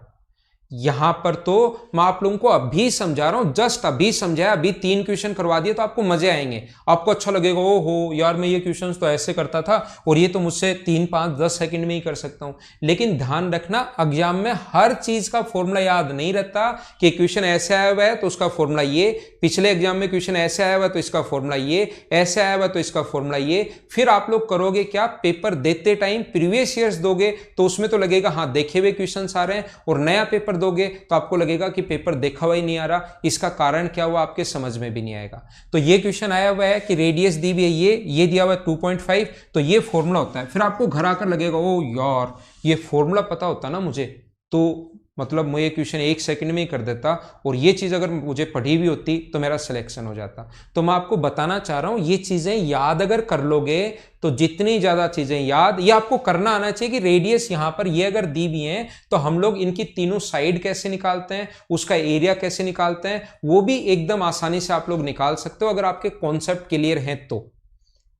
यहां पर तो मैं आप लोगों को अभी समझा रहा हूं, जस्ट अभी समझाया, अभी 3 क्वेश्चन करवा दिए, तो आपको मजे आएंगे, आपको अच्छा लगेगा, ओ हो यार मैं ये क्वेश्चंस तो ऐसे करता था और ये तो मुझसे 3, 5, 10 सेकंड में ही कर सकता हूं। लेकिन ध्यान रखना, एग्जाम में हर चीज का फॉर्मूला याद नहीं रहता कि क्वेश्चन ऐसे आया हुआ है तो उसका फॉर्मूला ये, पिछले एग्जाम में क्वेश्चन ऐसे आया हुआ तो इसका फॉर्मूला ये, ऐसे आया हुआ तो इसका फॉर्मूला ये। फिर आप लोग करोगे क्या, पेपर देते टाइम प्रीवियस ईयर्स दोगे तो उसमें तो लगेगा हाँ देखे हुए क्वेश्चन आ रहे हैं, और नया पेपर दोगे तो आपको लगेगा कि पेपर देखा हुआ ही नहीं आ रहा, इसका कारण क्या हुआ आपके समझ में भी नहीं आएगा। तो ये क्वेश्चन आया हुआ है कि रेडियस दी हुई है ये दिया हुआ है 2.5, तो ये फॉर्मूला होता है। फिर आपको घर आकर लगेगा ओ यार ये फॉर्मूला पता होता ना मुझे, तो मतलब मैं ये क्वेश्चन 1 सेकंड में ही कर देता, और ये चीज अगर मुझे पढ़ी भी होती तो मेरा सिलेक्शन हो जाता। तो मैं आपको बताना चाह रहा हूं, ये चीजें याद अगर कर लोगे तो जितनी ज्यादा चीजें याद, ये आपको करना आना चाहिए कि रेडियस यहां पर ये अगर दी भी है तो हम लोग इनकी तीनों साइड कैसे निकालते हैं, उसका एरिया कैसे निकालते हैं, वो भी एकदम आसानी से आप लोग निकाल सकते हो अगर आपके कॉन्सेप्ट क्लियर हैं तो।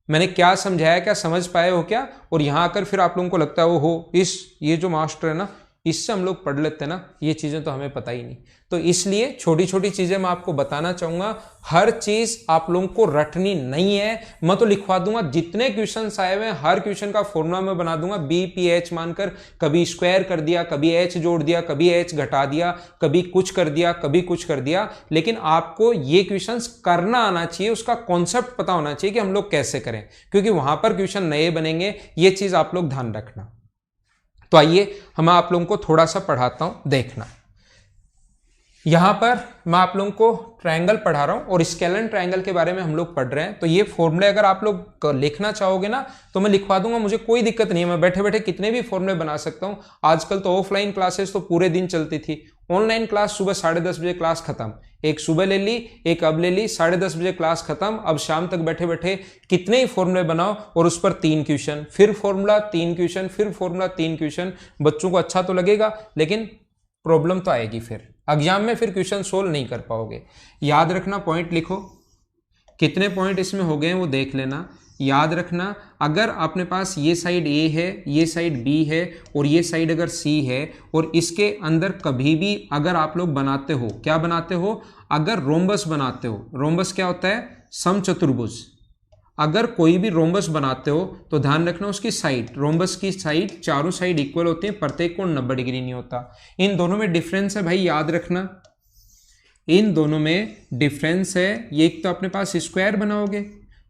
मैंने क्या समझाया, क्या समझ पाए हो क्या? और यहां आकर फिर आप लोगों को लगता है वो हो ये जो मास्टर है ना इससे हम लोग पढ़ लेते हैं ना, ये चीजें तो हमें पता ही नहीं। तो इसलिए छोटी छोटी चीजें मैं आपको बताना चाहूंगा, हर चीज आप लोगों को रटनी नहीं है। मैं तो लिखवा दूंगा जितने क्वेश्चन आए हुए हैं, हर क्वेश्चन का फॉर्मूला मैं बना दूंगा, BPH मानकर, कभी स्क्वायर कर दिया, कभी h जोड़ दिया, कभी h घटा दिया, कभी कुछ कर दिया, कभी कुछ कर दिया। लेकिन आपको ये क्वेश्चन करना आना चाहिए, उसका कॉन्सेप्ट पता होना चाहिए कि हम लोग कैसे करें, क्योंकि वहां पर क्वेश्चन नए बनेंगे, ये चीज आप लोग ध्यान रखना। तो आइए हम आप लोगों को थोड़ा सा पढ़ाता हूं, देखना। यहां पर मैं आप लोगों को ट्रायंगल पढ़ा रहा हूं और स्केलन ट्रायंगल के बारे में हम लोग पढ़ रहे हैं। तो ये फॉर्मूले अगर आप लोग लिखना चाहोगे ना तो मैं लिखवा दूंगा, मुझे कोई दिक्कत नहीं है, मैं बैठे बैठे कितने भी फॉर्मूले बना सकता हूं। आजकल तो ऑफलाइन क्लासेस तो पूरे दिन चलती थी, ऑनलाइन क्लास सुबह 10:30 बजे क्लास खत्म, एक सुबह ले ली, एक अब ले ली, 10:30 बजे क्लास खत्म। अब शाम तक बैठे बैठे कितने ही फॉर्मूले बनाओ और उस पर 3 क्वेश्चन, फिर फॉर्मूला 3 क्वेश्चन, फिर फॉर्मूला 3 क्वेश्चन। बच्चों को अच्छा तो लगेगा लेकिन प्रॉब्लम तो आएगी, फिर एग्जाम में फिर क्वेश्चन सोल्व नहीं कर पाओगे। याद रखना, पॉइंट लिखो, कितने पॉइंट इसमें हो गए वो देख लेना। याद रखना, अगर अपने पास ये साइड A है, ये साइड B है और ये साइड अगर C है, और इसके अंदर कभी भी अगर आप लोग बनाते हो, क्या बनाते हो, अगर रोम्बस बनाते हो, रोम्बस क्या होता है, समचतुर्भुज, अगर कोई भी रोम्बस बनाते हो तो ध्यान रखना उसकी साइड, रोम्बस की साइड चारों साइड इक्वल होती है, प्रत्येक कोण 90 डिग्री नहीं होता। इन दोनों में डिफरेंस है भाई, याद रखना, इन दोनों में डिफरेंस है। ये एक तो अपने पास स्क्वायर बनाओगे,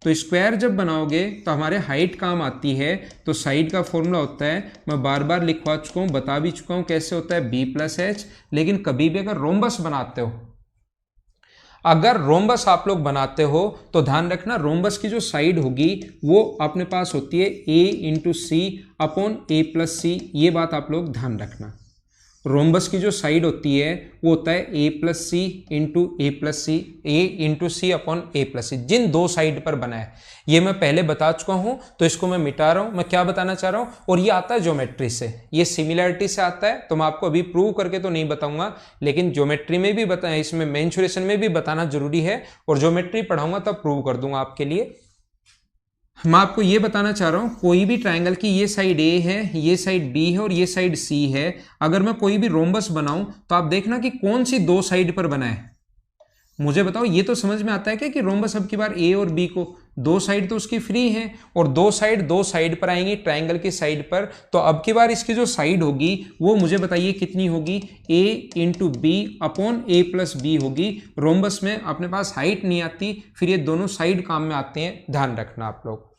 तो स्क्वायर जब बनाओगे तो हमारे हाइट काम आती है, तो साइड का फॉर्मूला होता है, मैं बार बार लिखवा चुका हूं, बता भी चुका हूं कैसे होता है, B+H। लेकिन कभी भी अगर रोम्बस बनाते हो, अगर रोम्बस आप लोग बनाते हो तो ध्यान रखना रोम्बस की जो साइड होगी वो अपने पास होती है A/C/A+C, ये बात आप लोग ध्यान रखना। रोम्बस की जो साइड होती है वो होता है A+C/A+C, A/C/A+C, जिन दो साइड पर बना है। ये मैं पहले बता चुका हूं तो इसको मैं मिटा रहा हूं। मैं क्या बताना चाह रहा हूं, और ये आता है ज्योमेट्री से, ये सिमिलरिटी से आता है, तो मैं आपको अभी प्रूव करके तो नहीं बताऊंगा, लेकिन ज्योमेट्री में भी बताया, इसमें मेंसुरेशन में भी बताना जरूरी है, और ज्योमेट्री पढ़ाऊंगा तब प्रूव कर दूंगा आपके लिए। मैं आपको ये बताना चाह रहा हूं, कोई भी ट्रायंगल की ये साइड A है, ये साइड B है और ये साइड C है, अगर मैं कोई भी रोम्बस बनाऊं तो आप देखना कि कौन सी दो साइड पर बना है, मुझे बताओ। ये तो समझ में आता है क्या कि रोम्बस अब की बार A और B को, दो साइड तो उसकी फ्री है, और दो साइड पर आएंगी ट्रायंगल की साइड पर, तो अब की बार इसकी जो साइड होगी वो मुझे बताइए कितनी होगी, A/B/A+B होगी। रोम्बस में अपने पास हाइट नहीं आती, फिर ये दोनों साइड काम में आते हैं, ध्यान रखना आप लोग।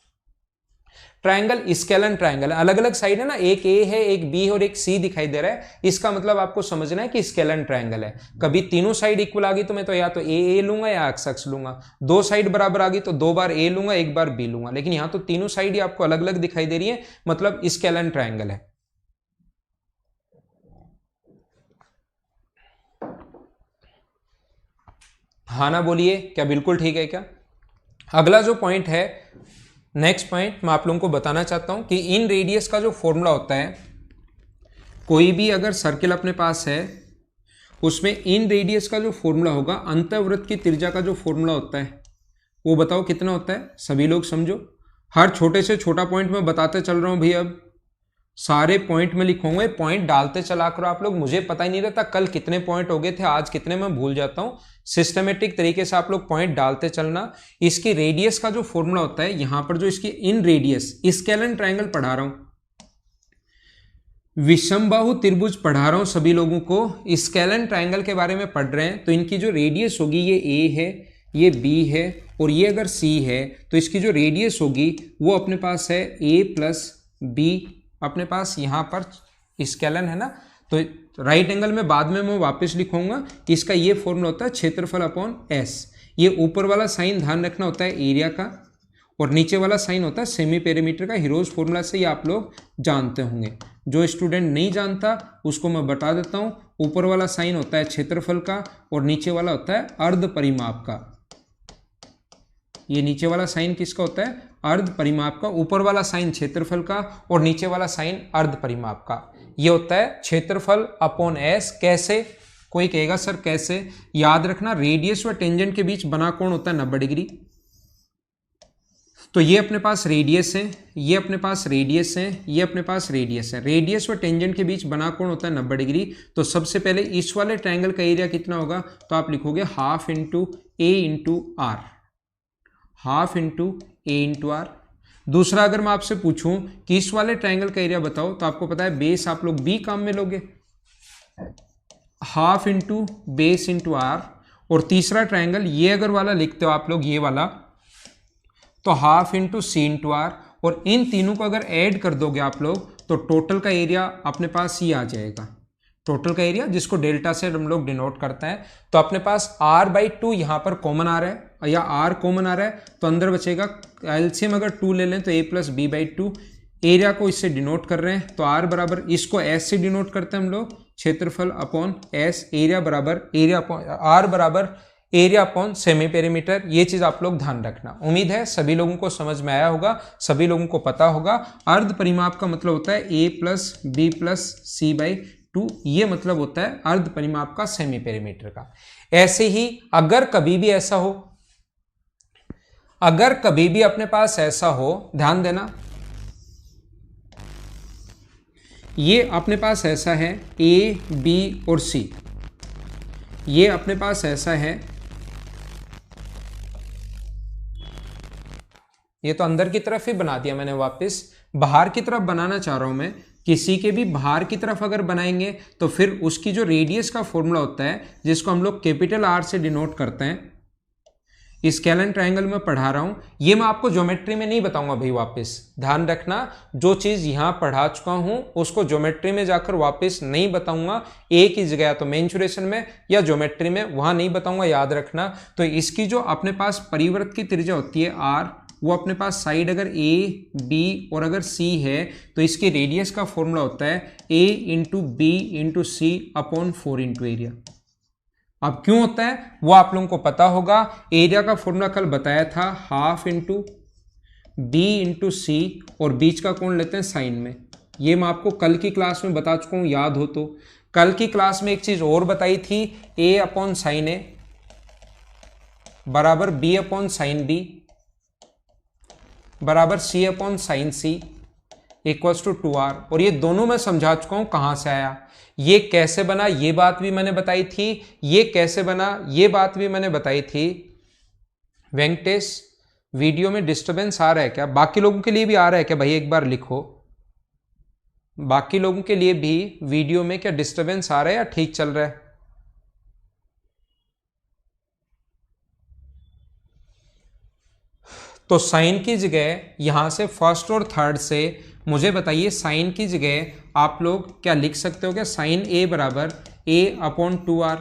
ट्रायंगल स्केलन ट्रायंगल, अलग अलग साइड है ना, एक A है, एक B है और एक C दिखाई दे रहा है, इसका मतलब आपको समझना है कि स्केलन ट्रायंगल है। कभी तीनों साइड इक्वल आ गई तो मैं तो या तो A लूंगा या x लूंगा, दो साइड बराबर आ गई तो 2 बार A लूंगा, 1 बार B लूंगा, लेकिन यहां तो तीनों साइड ही आपको अलग अलग दिखाई दे रही है, मतलब स्केलन ट्रायंगल है। हाँ ना बोलिए, क्या बिल्कुल ठीक है क्या? अगला जो पॉइंट है नेक्स्ट पॉइंट मैं आप लोगों को बताना चाहता हूं कि इन रेडियस का जो फॉर्मूला होता है, कोई भी अगर सर्किल अपने पास है उसमें इन रेडियस का जो फॉर्मूला होगा, अंतःवृत्त की त्रिज्या का जो फॉर्मूला होता है वो बताओ कितना होता है। सभी लोग समझो, हर छोटे से छोटा पॉइंट मैं बताते चल रहा हूं भाई। अब सारे पॉइंट में लिखूंगा, पॉइंट डालते चला करो आप लोग। मुझे पता ही नहीं रहता कल कितने पॉइंट हो गए थे, आज कितने मैं भूल जाता हूं। सिस्टमेटिक तरीके से आप लोग पॉइंट डालते चलना। इसकी रेडियस का जो फॉर्मूला होता है, यहां पर जो इसकी इन रेडियस स्केलन ट्रायंगल पढ़ा रहा हूं, विषमबाहु त्रिभुज पढ़ा रहा हूं सभी लोगों को। स्केलन ट्रायंगल के बारे में पढ़ रहे हैं तो इनकी जो रेडियस होगी, ये ए है, ये बी है और ये अगर सी है, तो इसकी जो रेडियस होगी वो अपने पास है ए प्लस बी। अपने पास यहां पर स्केलन है ना, तो राइट एंगल में बाद में मैं वापस लिखूंगा। इसका ये फॉर्मूला होता है क्षेत्रफल अपॉन एस। ये ऊपर वाला साइन ध्यान रखना होता है एरिया का, और नीचे वाला साइन होता है सेमी पेरीमीटर का। हीरोज फॉर्मूला से ये आप लोग जानते होंगे। जो स्टूडेंट नहीं जानता उसको मैं बता देता हूं। ऊपर वाला साइन होता है क्षेत्रफल का और नीचे वाला होता है अर्ध परिमाप का। ये नीचे वाला साइन किसका होता है? अर्ध परिमाप का। ऊपर वाला साइन क्षेत्रफल का और नीचे वाला साइन अर्ध परिमाप का। ये होता है क्षेत्रफल अपॉन एस। कैसे? कोई कहेगा सर कैसे? याद रखना, रेडियस व टेंजेंट के बीच बना कोण होता है 90 डिग्री। तो ये अपने पास रेडियस है, ये अपने पास रेडियस है, ये अपने पास रेडियस है। रेडियस व टेंजेंट के बीच बना कोण होता है 90 डिग्री। तो सबसे पहले इस वाले ट्रायंगल का एरिया कितना होगा? तो आप लिखोगे half into A into R, half into A into R. दूसरा अगर मैं आपसे पूछूं कि इस वाले ट्रायंगल का एरिया बताओ, तो आपको पता है बेस आप लोग बी काम में लोगे, half into base into R. और तीसरा ट्रायंगल ये अगर वाला लिखते हो आप लोग, ये वाला, तो half into C into R. और इन तीनों को अगर ऐड कर दोगे आप लोग तो टोटल का एरिया अपने पास ही आ जाएगा। टोटल का एरिया जिसको डेल्टा से हम लोग डिनोट करते हैं। तो अपने पास r/2 यहां पर कॉमन आ रहा है या r कॉमन आ रहा है, तो अंदर बचेगा एलसीएम अगर 2 ले लें तो a प्लस b/2। एरिया को इससे डिनोट कर रहे हैं तो r बराबर, इसको s से डिनोट करते हैं हम लोग, क्षेत्रफल अपॉन s। एरिया बराबर एरिया अपॉन r बराबर एरिया अपॉन सेमी पेरीमीटर। ये चीज आप लोग ध्यान रखना। उम्मीद है सभी लोगों को समझ में आया होगा, सभी लोगों को पता होगा। अर्ध परिमाप का मतलब होता है a plus B plus c/2। ये मतलब होता है अर्ध परिमाप का सेमी पेरीमीटर का। ऐसे ही अगर कभी भी ऐसा हो, अगर कभी भी अपने पास ऐसा हो, ध्यान देना, ये अपने पास ऐसा है a, b और c, ये अपने पास ऐसा है, ये तो अंदर की तरफ ही बना दिया मैंने, वापस बाहर की तरफ बनाना चाह रहा हूं मैं। किसी के भी बाहर की तरफ अगर बनाएंगे तो फिर उसकी जो रेडियस का फॉर्मूला होता है, जिसको हम लोग कैपिटल R से डिनोट करते हैं, स्केलन ट्रायंगल में पढ़ा रहा हूं। ये मैं आपको ज्योमेट्री में नहीं बताऊंगा भाई, वापस ध्यान रखना। जो चीज यहां पढ़ा चुका हूं उसको ज्योमेट्री में जाकर वापस नहीं बताऊंगा। एक ही जगह, तो मेंसुरेशन में या ज्योमेट्री में, वहां नहीं बताऊंगा, याद रखना। तो इसकी जो अपने पास परिवृत्त की त्रिज्या होती है R, वो अपने पास साइड अगर A, B और अगर C है तो इसकी रेडियस का फॉर्मूला होता है A into B into C upon 4 into area. अब क्यों होता है वो आप लोगों को पता होगा। एरिया का फॉर्मूला कल बताया था, हाफ इंटू बी इंटू सी, और बीच का कोण लेते हैं साइन में। ये मैं आपको कल की क्लास में बता चुका हूं, याद हो तो। कल की क्लास में एक चीज और बताई थी, A अपॉन साइन A बराबर B अपॉन साइन B बराबर C upon sine C equals to 2R। और ये दोनों मैं समझा चुका हूं कहां से आया, ये कैसे बना, ये बात भी मैंने बताई थी। ये कैसे बना, ये बात भी मैंने बताई थी। वेंकटेश, वीडियो में डिस्टरबेंस आ रहा है क्या? बाकी लोगों के लिए भी आ रहा है क्या भाई? एक बार लिखो, बाकी लोगों के लिए भी वीडियो में क्या डिस्टरबेंस आ रहा है या ठीक चल रहा है? तो साइन की जगह यहां से फर्स्ट और थर्ड से मुझे बताइए, साइन की जगह आप लोग क्या लिख सकते हो? क्या साइन A बराबर A upon 2R,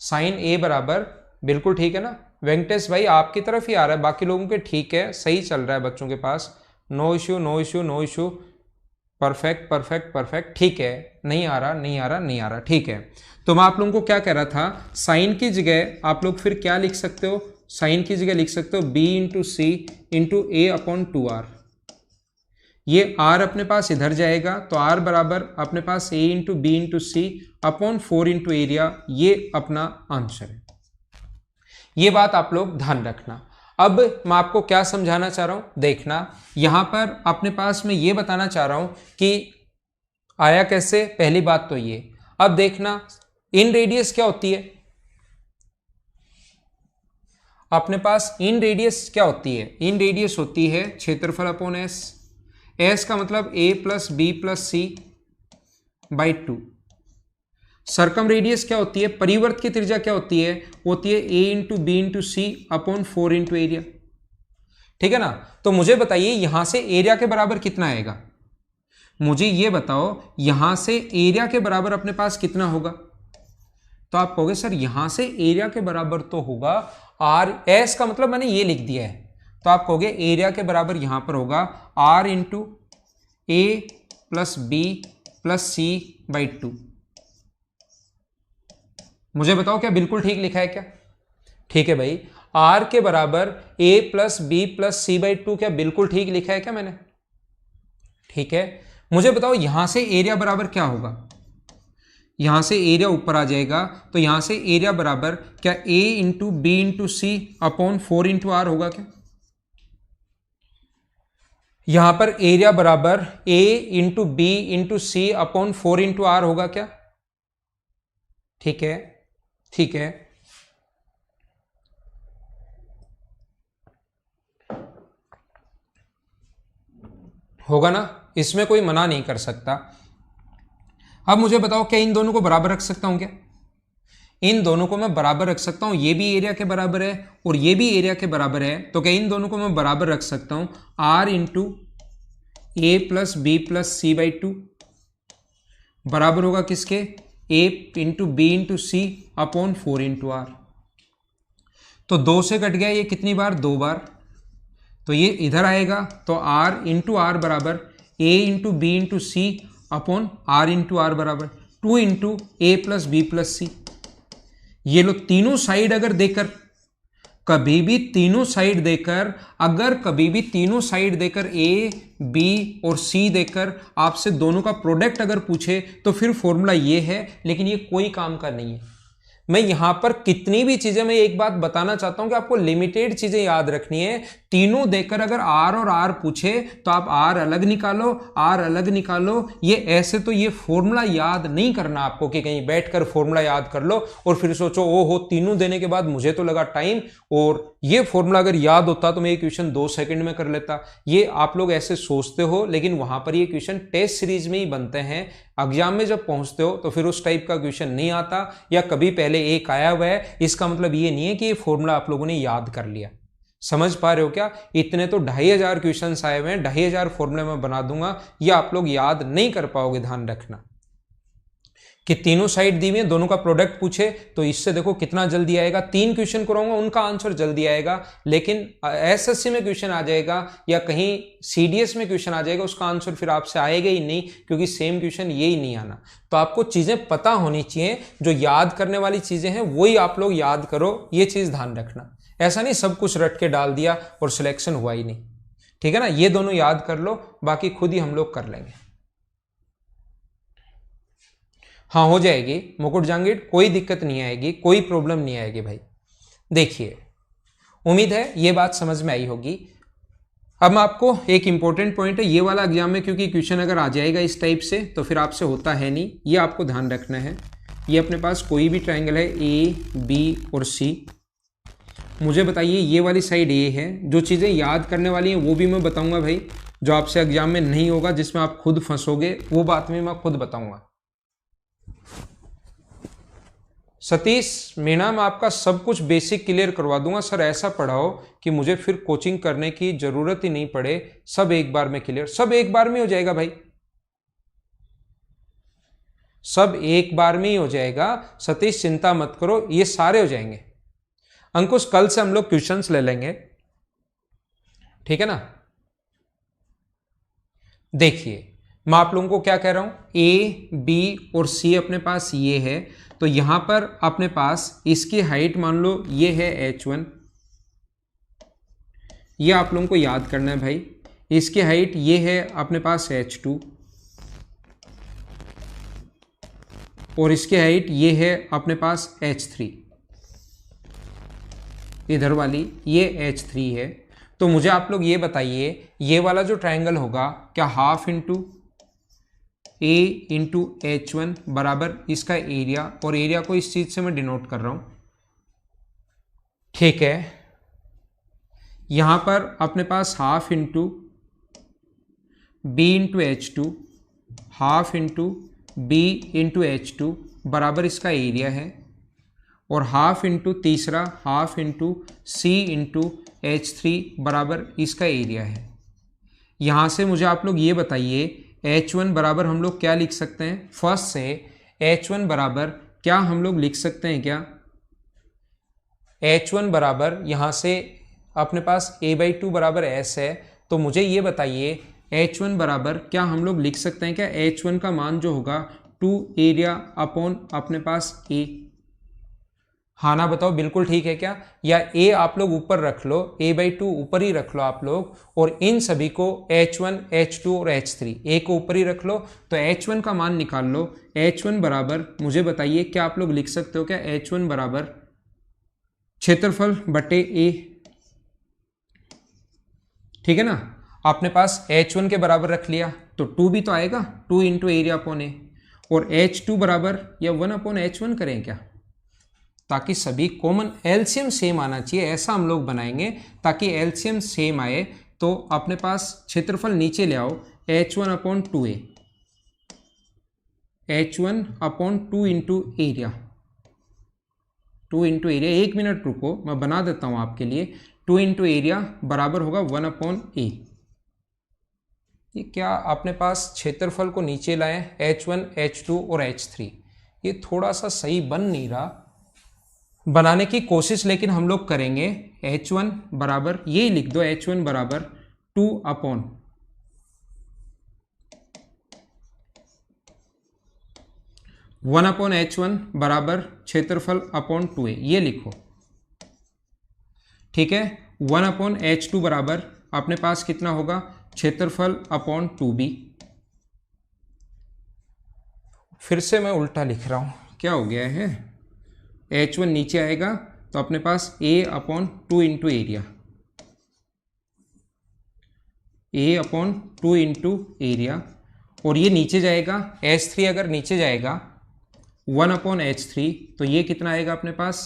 sine A बराबर, बिल्कुल ठीक है ना वेंकटेश भाई? आपकी तरफ ही आ रहा है, बाकी लोगों के ठीक है, सही चल रहा है बच्चों के पास। No issue, no issue, no issue, perfect perfect perfect, ठीक है। नहीं आ रहा, नहीं आ रहा, नहीं आ रहा, ठीक है। तो मैं आप लोगों को क्या कह रहा था, साइन की जगह आप लोग फिर क्या लिख सकते हो? साइन की जगह लिख सकते हो b इंटू सी इंटू ए अपॉन 2r। ये r अपने पास इधर जाएगा तो r बराबर अपने पास a into B into C upon 4 into area, ये अपना आंसर है। ये बात आप लोग ध्यान रखना। अब मैं आपको क्या समझाना चाह रहा हूं, देखना यहां पर अपने पास मैं ये बताना चाह रहा हूं कि आया कैसे। पहली बात तो ये, अब देखना इन रेडियस क्या होती है, अपने पास इन रेडियस क्या होती है, इन रेडियस होती है क्षेत्रफल अपॉन एस। एस का मतलब a plus B plus C by 2। Circumradius क्या होती है, परिवर्त की त्रिज्या क्या होती है, होती है a into B into C upon 4 into area. ठीक है ना। तो मुझे बताइए यहां से एरिया के बराबर कितना आएगा, मुझे ये बताओ यहां से एरिया के बराबर अपने पास कितना होगा। तो आप कहोगे सर यहां से एरिया के बराबर तो होगा आर, एस का मतलब मैंने ये लिख दिया है, तो आप कहोगे एरिया के बराबर यहां पर होगा R into A plus B plus C by 2। मुझे बताओ क्या बिल्कुल ठीक लिखा है क्या? ठीक है भाई, आर के बराबर A plus B plus C by 2 क्या बिल्कुल ठीक लिखा है क्या मैंने? ठीक है। मुझे बताओ यहां से एरिया बराबर क्या होगा, यहां से एरिया ऊपर आ जाएगा तो यहां से एरिया बराबर क्या a into B into C upon 4 into R होगा क्या? यहां पर एरिया बराबर a into B into C upon 4 into R होगा क्या? ठीक है, ठीक है। होगा ना, इसमें कोई मना नहीं कर सकता। अब मुझे बताओ क्या इन दोनों को बराबर रख सकता हूं क्या? इन दोनों को मैं बराबर रख सकता हूं, ये भी एरिया के बराबर है और ये भी एरिया के बराबर है, तो क्या इन दोनों को मैं बराबर रख सकता हूं R into A plus B plus C by 2 बराबर होगा किसके, A into B into C upon 4 into R. तो 2 से कट गया ये कितनी बार, 2 बार, तो ये इधर आएगा तो आर इंटू आर बराबर A into B into C upon R into R बराबर 2 into A plus B plus C. ये लो तीनों साइड अगर देकर, कभी भी तीनों साइड देकर, अगर कभी भी तीनों साइड देकर ए बी और सी देकर आपसे दोनों का प्रोडक्ट अगर पूछे तो फिर फॉर्मूला ये है, लेकिन ये कोई काम का नहीं है। मैं यहां पर कितनी भी चीजें, मैं एक बात बताना चाहता हूं कि आपको लिमिटेड चीजें याद रखनी है। तीनों देकर अगर आर और आर पूछे तो आप आर अलग निकालो, आर अलग निकालो। ये ऐसे तो ये फॉर्मूला याद नहीं करना आपको कि कहीं बैठकर फॉर्मूला याद कर लो और फिर सोचो ओ हो तीनों देने के बाद मुझे तो लगा टाइम, और ये फॉर्मूला अगर याद होता तो मैं ये क्वेश्चन 2 सेकंड में कर लेता। ये आप लोग ऐसे सोचते हो, लेकिन वहां पर ये क्वेश्चन टेस्ट सीरीज में ही बनते हैं। एग्जाम में जब पहुंचते हो तो फिर उस टाइप का क्वेश्चन नहीं आता, या कभी पहले एक आया हुआ है। इसका मतलब ये नहीं है कि ये फॉर्मूला आप लोगों ने याद कर लिया। समझ पा रहे हो क्या? इतने तो 2500 क्वेश्चन आए हुए हैं, 2500 फॉर्मूले में बना दूंगा, ये आप लोग याद नहीं कर पाओगे। ध्यान रखना कि तीनों साइड दी हुई है, दोनों का प्रोडक्ट पूछे तो इससे देखो कितना जल्दी आएगा। 3 क्वेश्चन कराऊंगा, उनका आंसर जल्दी आएगा, लेकिन एसएससी में क्वेश्चन आ जाएगा या कहीं सीडीएस में क्वेश्चन आ जाएगा, उसका आंसर फिर आपसे आएगा ही नहीं, क्योंकि सेम क्वेश्चन यही नहीं आना। तो आपको चीजें पता होनी चाहिए, जो याद करने वाली चीजें हैं वही आप लोग याद करो, ये चीज ध्यान रखना। ऐसा नहीं सब कुछ रट के डाल दिया और सिलेक्शन हुआ ही नहीं। ठीक है ना, ये दोनों याद कर लो, बाकी खुद ही हम लोग कर लेंगे। हाँ हो जाएगी मुकुट जहांगीर, कोई दिक्कत नहीं आएगी, कोई प्रॉब्लम नहीं आएगी भाई। देखिए उम्मीद है ये बात समझ में आई होगी। अब मैं आपको एक इंपॉर्टेंट पॉइंट है, ये वाला एग्जाम में क्योंकि क्वेश्चन अगर आ जाएगा इस टाइप से तो फिर आपसे होता है नहीं, ये आपको ध्यान रखना है। ये अपने पास कोई भी ट्राइंगल है ए बी और सी, मुझे बताइए ये वाली साइड ए है। जो चीज़ें याद करने वाली हैं वो भी मैं बताऊंगा भाई, जो आपसे एग्जाम में नहीं होगा, जिसमें आप खुद फंसोगे, वो बात में मैं खुद बताऊंगा। सतीश मीणा, मैं आपका सब कुछ बेसिक क्लियर करवा दूंगा। सर ऐसा पढ़ाओ कि मुझे फिर कोचिंग करने की जरूरत ही नहीं पड़े, सब एक बार में क्लियर, सब एक बार में हो जाएगा भाई, सब एक बार में ही हो जाएगा। सतीश चिंता मत करो, ये सारे हो जाएंगे। अंकुश कल से हम लोग क्वेश्चंस ले लेंगे, ठीक है ना। देखिए मैं आप लोगों को क्या कह रहा हूं, ए बी और सी अपने पास ये है, तो यहां पर अपने पास इसकी हाइट मान लो ये है h1, ये आप लोगों को याद करना है भाई। इसकी हाइट ये है अपने पास H2 और इसकी हाइट ये है अपने पास H3, इधर वाली ये H3 है। तो मुझे आप लोग ये बताइए, ये वाला जो ट्रायंगल होगा क्या half into A into H1 बराबर इसका एरिया, और एरिया को इस चीज से मैं डिनोट कर रहा हूं, ठीक है। यहां पर अपने पास half into B into H2, half into B into H2 बराबर इसका एरिया है, और हाफ इंटू तीसरा half into C into H3 बराबर इसका एरिया है। यहां से मुझे आप लोग ये बताइए H1 बराबर हम लोग क्या लिख सकते हैं। फर्स्ट से H1 बराबर क्या हम लोग लिख सकते हैं क्या, H1 बराबर यहां से अपने पास A/2 बराबर S है। तो मुझे ये बताइए H1 बराबर क्या हम लोग लिख सकते हैं क्या, H1 का मान जो होगा 2 एरिया अपॉन अपने पास A। हाँ ना बताओ, बिल्कुल ठीक है क्या, या A आप लोग ऊपर रख लो, A/2 ऊपर ही रख लो आप लोग, और इन सभी को H1 H2 और H3 A को ऊपर ही रख लो। तो H1 का मान निकाल लो। H1 बराबर मुझे बताइए क्या आप लोग लिख सकते हो क्या, H1 बराबर क्षेत्रफल बटे A, ठीक है ना। आपने पास H1 के बराबर रख लिया तो 2 भी तो आएगा, 2 इंटू एरिया अपॉन A, और H2 बराबर या 1 अपॉन H1 करें क्या, ताकि सभी कॉमन एलसीएम सेम आना चाहिए, ऐसा हम लोग बनाएंगे ताकि एलसीएम सेम आए। तो अपने पास क्षेत्रफल नीचे ले आओ, H1 upon 2A, H1 upon 2 into area, 2 into area, 1 minute रुको मैं बना देता हूं आपके लिए। 2 इंटू एरिया बराबर होगा 1 अपॉन A। ये क्या अपने पास क्षेत्रफल को नीचे लाएं, H1 H2 और H3, ये थोड़ा सा सही बन नहीं रहा, बनाने की कोशिश लेकिन हम लोग करेंगे। H1 बराबर ये लिख दो, H1 बराबर 2 अपॉन 1 अपॉन H1 बराबर क्षेत्रफल अपॉन 2A, ये लिखो, ठीक है। 1 अपॉन H2 बराबर अपने पास कितना होगा, क्षेत्रफल अपॉन 2B। फिर से मैं उल्टा लिख रहा हूं, क्या हो गया है, H1 नीचे आएगा तो अपने पास A upon 2 into area, A upon 2 into area, और ये नीचे जाएगा H3, अगर नीचे जाएगा 1 अपॉन H3 तो ये कितना आएगा अपने पास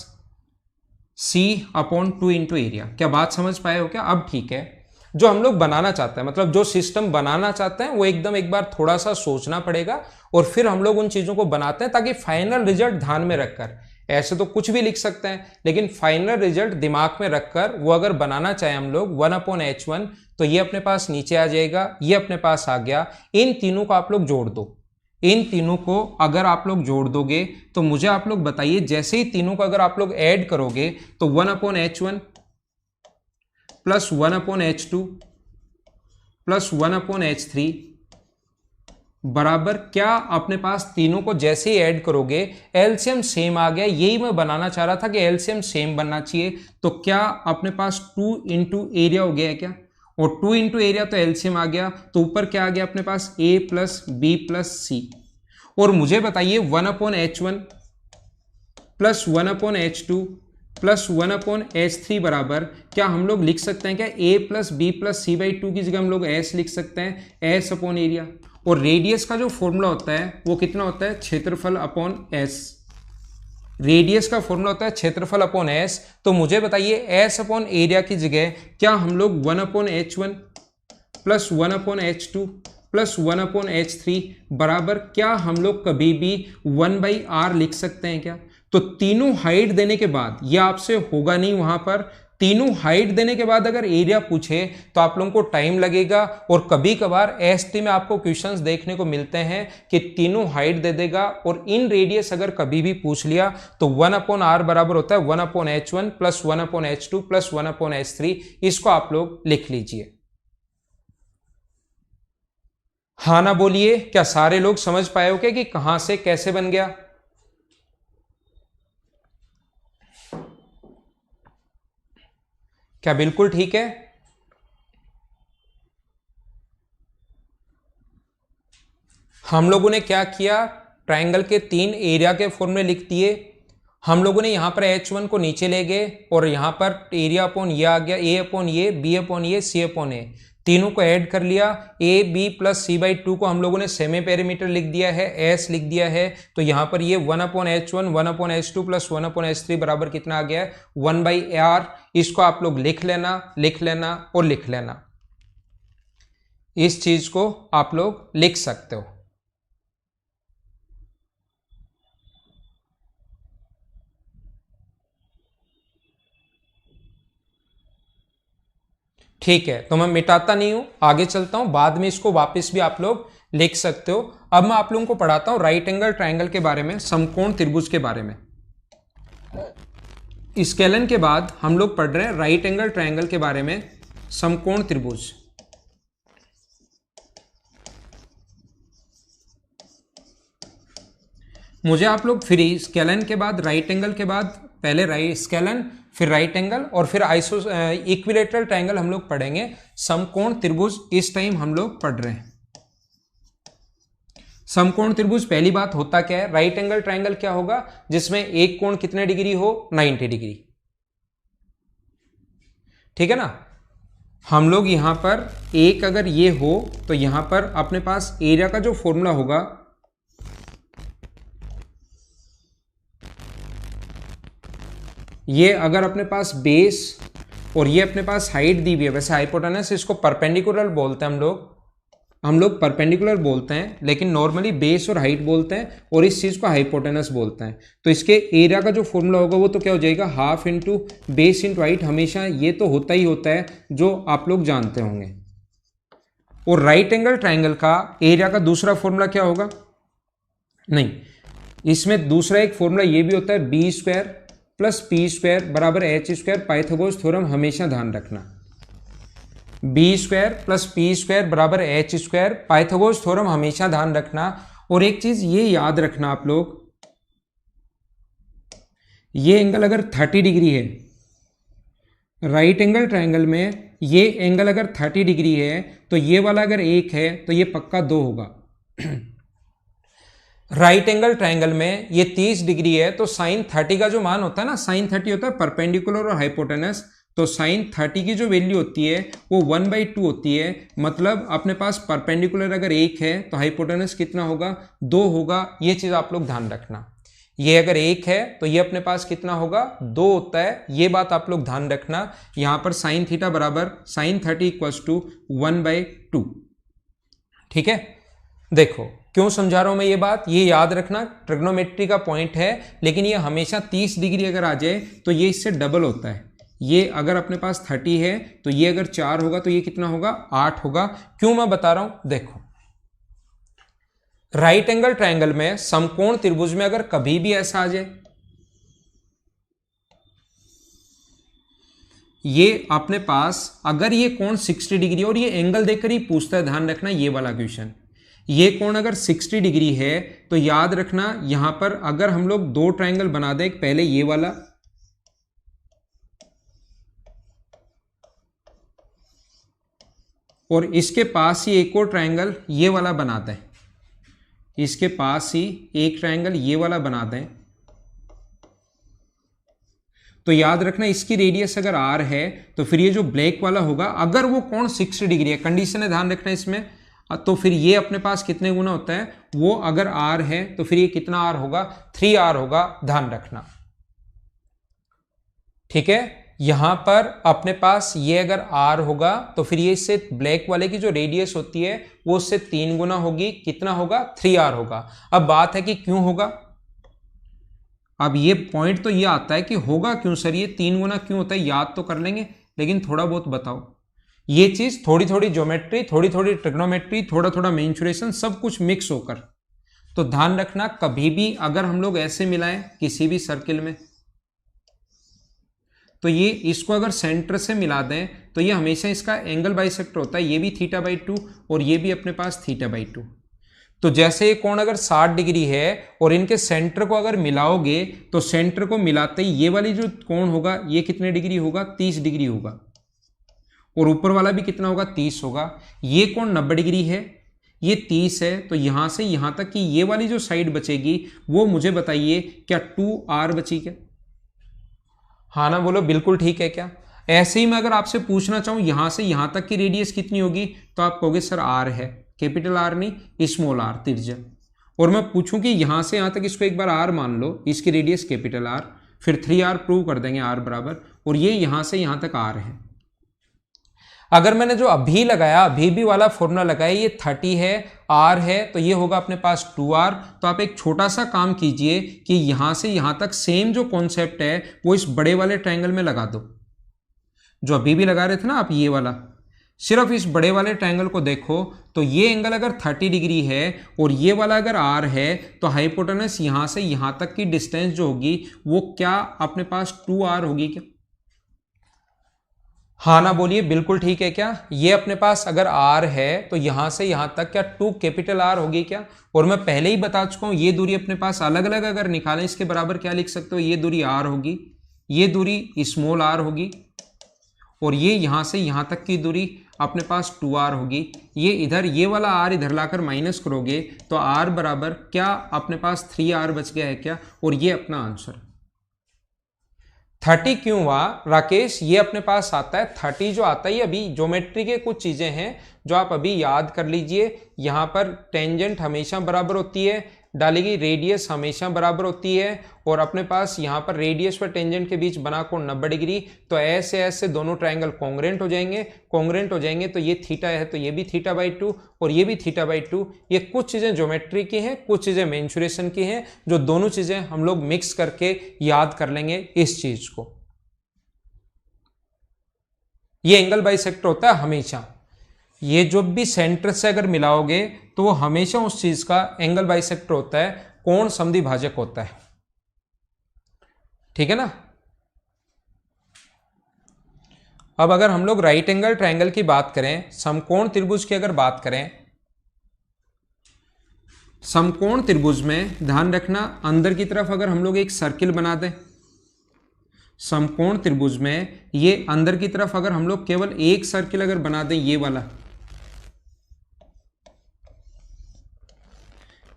C अपॉन 2 इंटू एरिया। क्या बात समझ पाए हो क्या, अब ठीक है। जो हम लोग बनाना चाहते हैं, मतलब जो सिस्टम बनाना चाहते हैं वो एकदम एक बार थोड़ा सा सोचना पड़ेगा, और फिर हम लोग उन चीजों को बनाते हैं ताकि फाइनल रिजल्ट ध्यान में रखकर, ऐसे तो कुछ भी लिख सकते हैं लेकिन फाइनल रिजल्ट दिमाग में रखकर वो अगर बनाना चाहे हम लोग 1 अपॉन H1 तो ये अपने पास नीचे आ जाएगा, ये अपने पास आ गया। इन तीनों को आप लोग जोड़ दो, इन तीनों को अगर आप लोग जोड़ दोगे तो मुझे आप लोग बताइए, जैसे ही तीनों को अगर आप लोग ऐड करोगे तो 1 upon H1 plus 1 upon H2 plus 1 upon H3 बराबर क्या अपने पास तीनों को जैसे ही ऐड करोगे एलसीएम सेम आ गया। यही मैं बनाना चाह रहा था कि एलसीएम सेम बनना चाहिए। तो क्या अपने पास 2 इंटू एरिया हो गया है क्या, और 2 इंटू एरिया तो एलसीएम आ गया, तो ऊपर क्या आ गया अपने पास A plus B plus C। और मुझे बताइए 1 upon H1 plus 1 upon H2 plus 1 upon H3 बराबर क्या हम लोग लिख सकते हैं क्या, A plus B plus C/2 की जगह हम लोग S लिख सकते हैं, S अपॉन एरिया। और रेडियस का जो फॉर्मूला होता है वो कितना होता है, क्षेत्रफल अपॉन S। रेडियस का फॉर्मूला होता है क्षेत्रफल अपॉन S। तो मुझे बताइए S अपॉन एरिया की जगह क्या हम लोग 1 upon H1 plus 1 upon H2 plus 1 upon H3 बराबर क्या हम लोग कभी भी 1/r लिख सकते हैं क्या। तो तीनों हाइट देने के बाद, ये आपसे होगा नहीं वहां पर, तीनों हाइट देने के बाद अगर एरिया पूछे तो आप लोगों को टाइम लगेगा। और कभी कभार एसटी में आपको क्वेश्चंस देखने को मिलते हैं कि तीनों हाइट दे देगा और इन रेडियस अगर कभी भी पूछ लिया तो 1 अपॉन आर बराबर होता है 1 upon H1 plus 1 upon H2 plus 1 upon H3। इसको आप लोग लिख लीजिए। हाँ ना बोलिए, क्या सारे लोग समझ पाए हो क्या कि कहां से कैसे बन गया। क्या बिल्कुल ठीक है। हम लोगों ने क्या किया, ट्राइंगल के 3 एरिया के फॉर्मूले लिख दिए। हम लोगों ने यहाँ पर H1 को नीचे ले गए और यहाँ पर एरिया अपॉन ये आ गया, A अपॉन ये, B अपॉन ये, C अपॉन ए, तीनों को ऐड कर लिया। A B प्लस C/2 को हम लोगों ने सेमी पेरीमीटर लिख दिया है, S लिख दिया है। तो यहाँ पर ये 1/H1 1/H2 प्लस 1/H3 बराबर कितना आ गया है, 1/r। इसको आप लोग लिख लेना, लिख लेना और लिख लेना। इस चीज को आप लोग लिख सकते हो। ठीक है, तो मैं मिटाता नहीं हूं, आगे चलता हूं, बाद में इसको वापस भी आप लोग लिख सकते हो। अब मैं आप लोगों को पढ़ाता हूं राइट एंगल ट्रायंगल के बारे में, समकोण त्रिभुज के बारे में। स्केलन के बाद हम लोग पढ़ रहे हैं राइट एंगल ट्रायंगल के बारे में, समकोण त्रिभुज। मुझे आप लोग फ्री स्केलन के बाद राइट एंगल के बाद पहले राइट स्केलन फिर राइट एंगल और फिर आइसो इक्विलेटरल ट्रायंगल हम लोग पढ़ेंगे। समकोण त्रिभुज इस टाइम हम लोग पढ़ रहे हैं। समकोण त्रिभुज पहली बात होता क्या है, राइट एंगल ट्रायंगल क्या होगा, जिसमें एक कोण कितने डिग्री हो, 90 डिग्री। ठीक है ना। हम लोग यहां पर एक अगर ये हो तो यहां पर अपने पास एरिया का जो फॉर्मूला होगा, ये अगर अपने पास बेस और ये अपने पास हाइट दी हुई है, वैसे हाइपोटेनस इसको परपेंडिकुलर बोलते हैं हम लोग परपेंडिकुलर बोलते हैं, लेकिन नॉर्मली बेस और हाइट बोलते हैं और इस चीज को हाइपोटेनस बोलते हैं। तो इसके एरिया का जो फॉर्मूला होगा वो तो क्या हो जाएगा, half into base into height. हमेशा ये तो होता ही होता है जो आप लोग जानते होंगे। और राइट एंगल ट्रायंगल का एरिया का दूसरा फॉर्मूला क्या होगा, नहीं, इसमें दूसरा एक फॉर्मूला ये भी होता है, B square plus P square बराबर एच स्क्वायर। पाइथागोरस थ्योरम हमेशा ध्यान रखना, B square plus P square बराबर एच स्क्वायर। पाइथागोरस थ्योरम हमेशा ध्यान रखना। और एक चीज ये याद रखना आप लोग, ये एंगल अगर 30 डिग्री है, राइट एंगल ट्रायंगल में ये एंगल अगर 30 डिग्री है तो ये वाला अगर 1 है तो ये पक्का 2 होगा। राइट एंगल ट्रायंगल में ये 30 डिग्री है तो साइन 30 का जो मान होता है ना, साइन 30 होता है परपेंडिकुलर और हाइपोटेनस। तो साइन 30 की जो वैल्यू होती है वो 1/2 होती है। मतलब अपने पास परपेंडिकुलर अगर 1 है तो हाइपोटेनस कितना होगा, 2 होगा। ये चीज आप लोग ध्यान रखना। ये अगर 1 है तो ये अपने पास कितना होगा, 2 होता है। ये बात आप लोग ध्यान रखना। यहां पर साइन थीटा बराबर साइन 30 इक्वल्स टू 1/2। ठीक है, देखो क्यों समझा रहा हूं मैं ये बात, ये याद रखना, ट्रिग्नोमेट्री का पॉइंट है। लेकिन ये हमेशा 30 डिग्री अगर आ जाए तो ये इससे डबल होता है। ये अगर अपने पास 30 है तो ये अगर 4 होगा तो ये कितना होगा, 8 होगा। क्यों मैं बता रहा हूं, देखो राइट एंगल ट्रायंगल में समकोण त्रिभुज में अगर कभी भी ऐसा आ जाए, ये अपने पास अगर ये कोण 60 डिग्री और ये एंगल देखकर ही पूछता है, ध्यान रखना ये वाला क्वेश्चन, ये कोण अगर 60 डिग्री है तो याद रखना यहां पर अगर हम लोग 2 ट्रायंगल बना दें, पहले ये वाला और इसके पास ही एक और ट्रायंगल ये वाला बना दें, इसके पास ही एक ट्रायंगल ये वाला बना दें, तो याद रखना इसकी रेडियस अगर r है तो फिर ये जो ब्लैक वाला होगा, अगर वो कोण 60 डिग्री है, कंडीशन है ध्यान रखना इसमें, तो फिर ये अपने पास कितने गुना होता है, वो अगर r है तो फिर ये कितना r होगा, 3r होगा, ध्यान रखना। ठीक है, यहां पर अपने पास ये अगर r होगा तो फिर ये इससे ब्लैक वाले की जो रेडियस होती है वो उससे 3 गुना होगी, कितना होगा, 3r होगा। अब बात है कि क्यों होगा, अब ये पॉइंट तो ये आता है कि होगा क्यों सर, ये 3 गुना क्यों होता है, याद तो कर लेंगे लेकिन थोड़ा बहुत बताओ। ये चीज थोड़ी थोड़ी ज्योमेट्री, थोड़ी थोड़ी ट्रिग्नोमेट्री, थोड़ा थोड़ा मेंसुरेशन, सब कुछ मिक्स होकर, तो ध्यान रखना कभी भी अगर हम लोग ऐसे मिलाएं किसी भी सर्किल में तो ये इसको अगर सेंटर से मिला दें तो ये हमेशा इसका एंगल बाइसेक्टर होता है, ये भी θ/2 और ये भी अपने पास θ/2। तो जैसे ये कोण अगर 60 डिग्री है और इनके सेंटर को अगर मिलाओगे तो सेंटर को मिलाते ही ये वाली जो कोण होगा ये कितने डिग्री होगा, 30 डिग्री होगा, और ऊपर वाला भी कितना होगा, 30 होगा। ये कोण 90 डिग्री है, ये 30 है, तो यहां से यहां तक की ये वाली जो साइड बचेगी वो मुझे बताइए क्या 2r बची क्या? हाँ ना बोलो, बिल्कुल ठीक है क्या? ऐसे ही मैं अगर आपसे पूछना चाहूं यहां से यहां तक की रेडियस कितनी होगी, तो आप कहोगे सर r है, कैपिटल R नहीं स्मॉल r त्रिज्या। और मैं पूछूं कि यहां से यहां तक इसको एक बार r मान लो, इसकी रेडियस कैपिटल R, फिर 3r प्रूव कर देंगे r बराबर, और ये यहां से यहां तक r है। अगर मैंने जो अभी लगाया, अभी भी वाला फॉर्मूला लगाया, ये 30 है, r है, तो ये होगा अपने पास 2r। तो आप एक छोटा सा काम कीजिए कि यहां से यहां तक सेम जो कॉन्सेप्ट है वो इस बड़े वाले ट्रायंगल में लगा दो, जो अभी भी लगा रहे थे ना आप, ये वाला। सिर्फ इस बड़े वाले ट्रायंगल को देखो, तो ये एंगल अगर 30 डिग्री है और ये वाला अगर r है, तो हाइपोटेनस यहां से यहां तक की डिस्टेंस जो होगी वो क्या अपने पास 2r होगी क्या? हाँ ना बोलिए, बिल्कुल ठीक है क्या? ये अपने पास अगर r है तो यहां से यहां तक क्या 2 कैपिटल R होगी क्या? और मैं पहले ही बता चुका हूं, ये दूरी अपने पास अलग अलग अगर निकालें इसके बराबर क्या लिख सकते हो, ये दूरी r होगी, ये दूरी स्मॉल r होगी, और ये यहां से यहां तक की दूरी अपने पास 2r होगी। ये इधर ये वाला r इधर लाकर माइनस करोगे तो r बराबर क्या अपने पास 3r बच गया है क्या? और ये अपना आंसर। 30 क्यों हुआ राकेश? ये अपने पास आता है 30 जो आता है, ये अभी ज्योमेट्री के कुछ चीजें हैं जो आप अभी याद कर लीजिए। यहां पर टेंजेंट हमेशा बराबर होती है, डाली गई रेडियस हमेशा बराबर होती है, और अपने पास यहाँ पर रेडियस व टेंजेंट के बीच बना कोण 90 डिग्री। तो ऐसे ऐसे दोनों ट्रायंगल कॉन्ग्रेंट हो जाएंगे, कॉन्ग्रेंट हो जाएंगे तो ये थीटा है तो ये भी θ/2 और ये भी θ/2। ये कुछ चीजें ज्योमेट्री की हैं, कुछ चीजें मेंसुरेशन की हैं, जो दोनों चीजें हम लोग मिक्स करके याद कर लेंगे इस चीज को। ये एंगल बाइसेक्टर होता है हमेशा, ये जो भी सेंटर से अगर मिलाओगे तो वो हमेशा उस चीज का एंगल बाइसेक्टर होता है, कोण समद्विभाजक होता है, ठीक है ना। अब अगर हम लोग राइट एंगल ट्रायंगल की बात करें, समकोण त्रिभुज की अगर बात करें, समकोण त्रिभुज में ध्यान रखना अंदर की तरफ अगर हम लोग एक सर्किल बना दें, समकोण त्रिभुज में ये अंदर की तरफ अगर हम लोग केवल एक सर्किल अगर बना दें, ये वाला,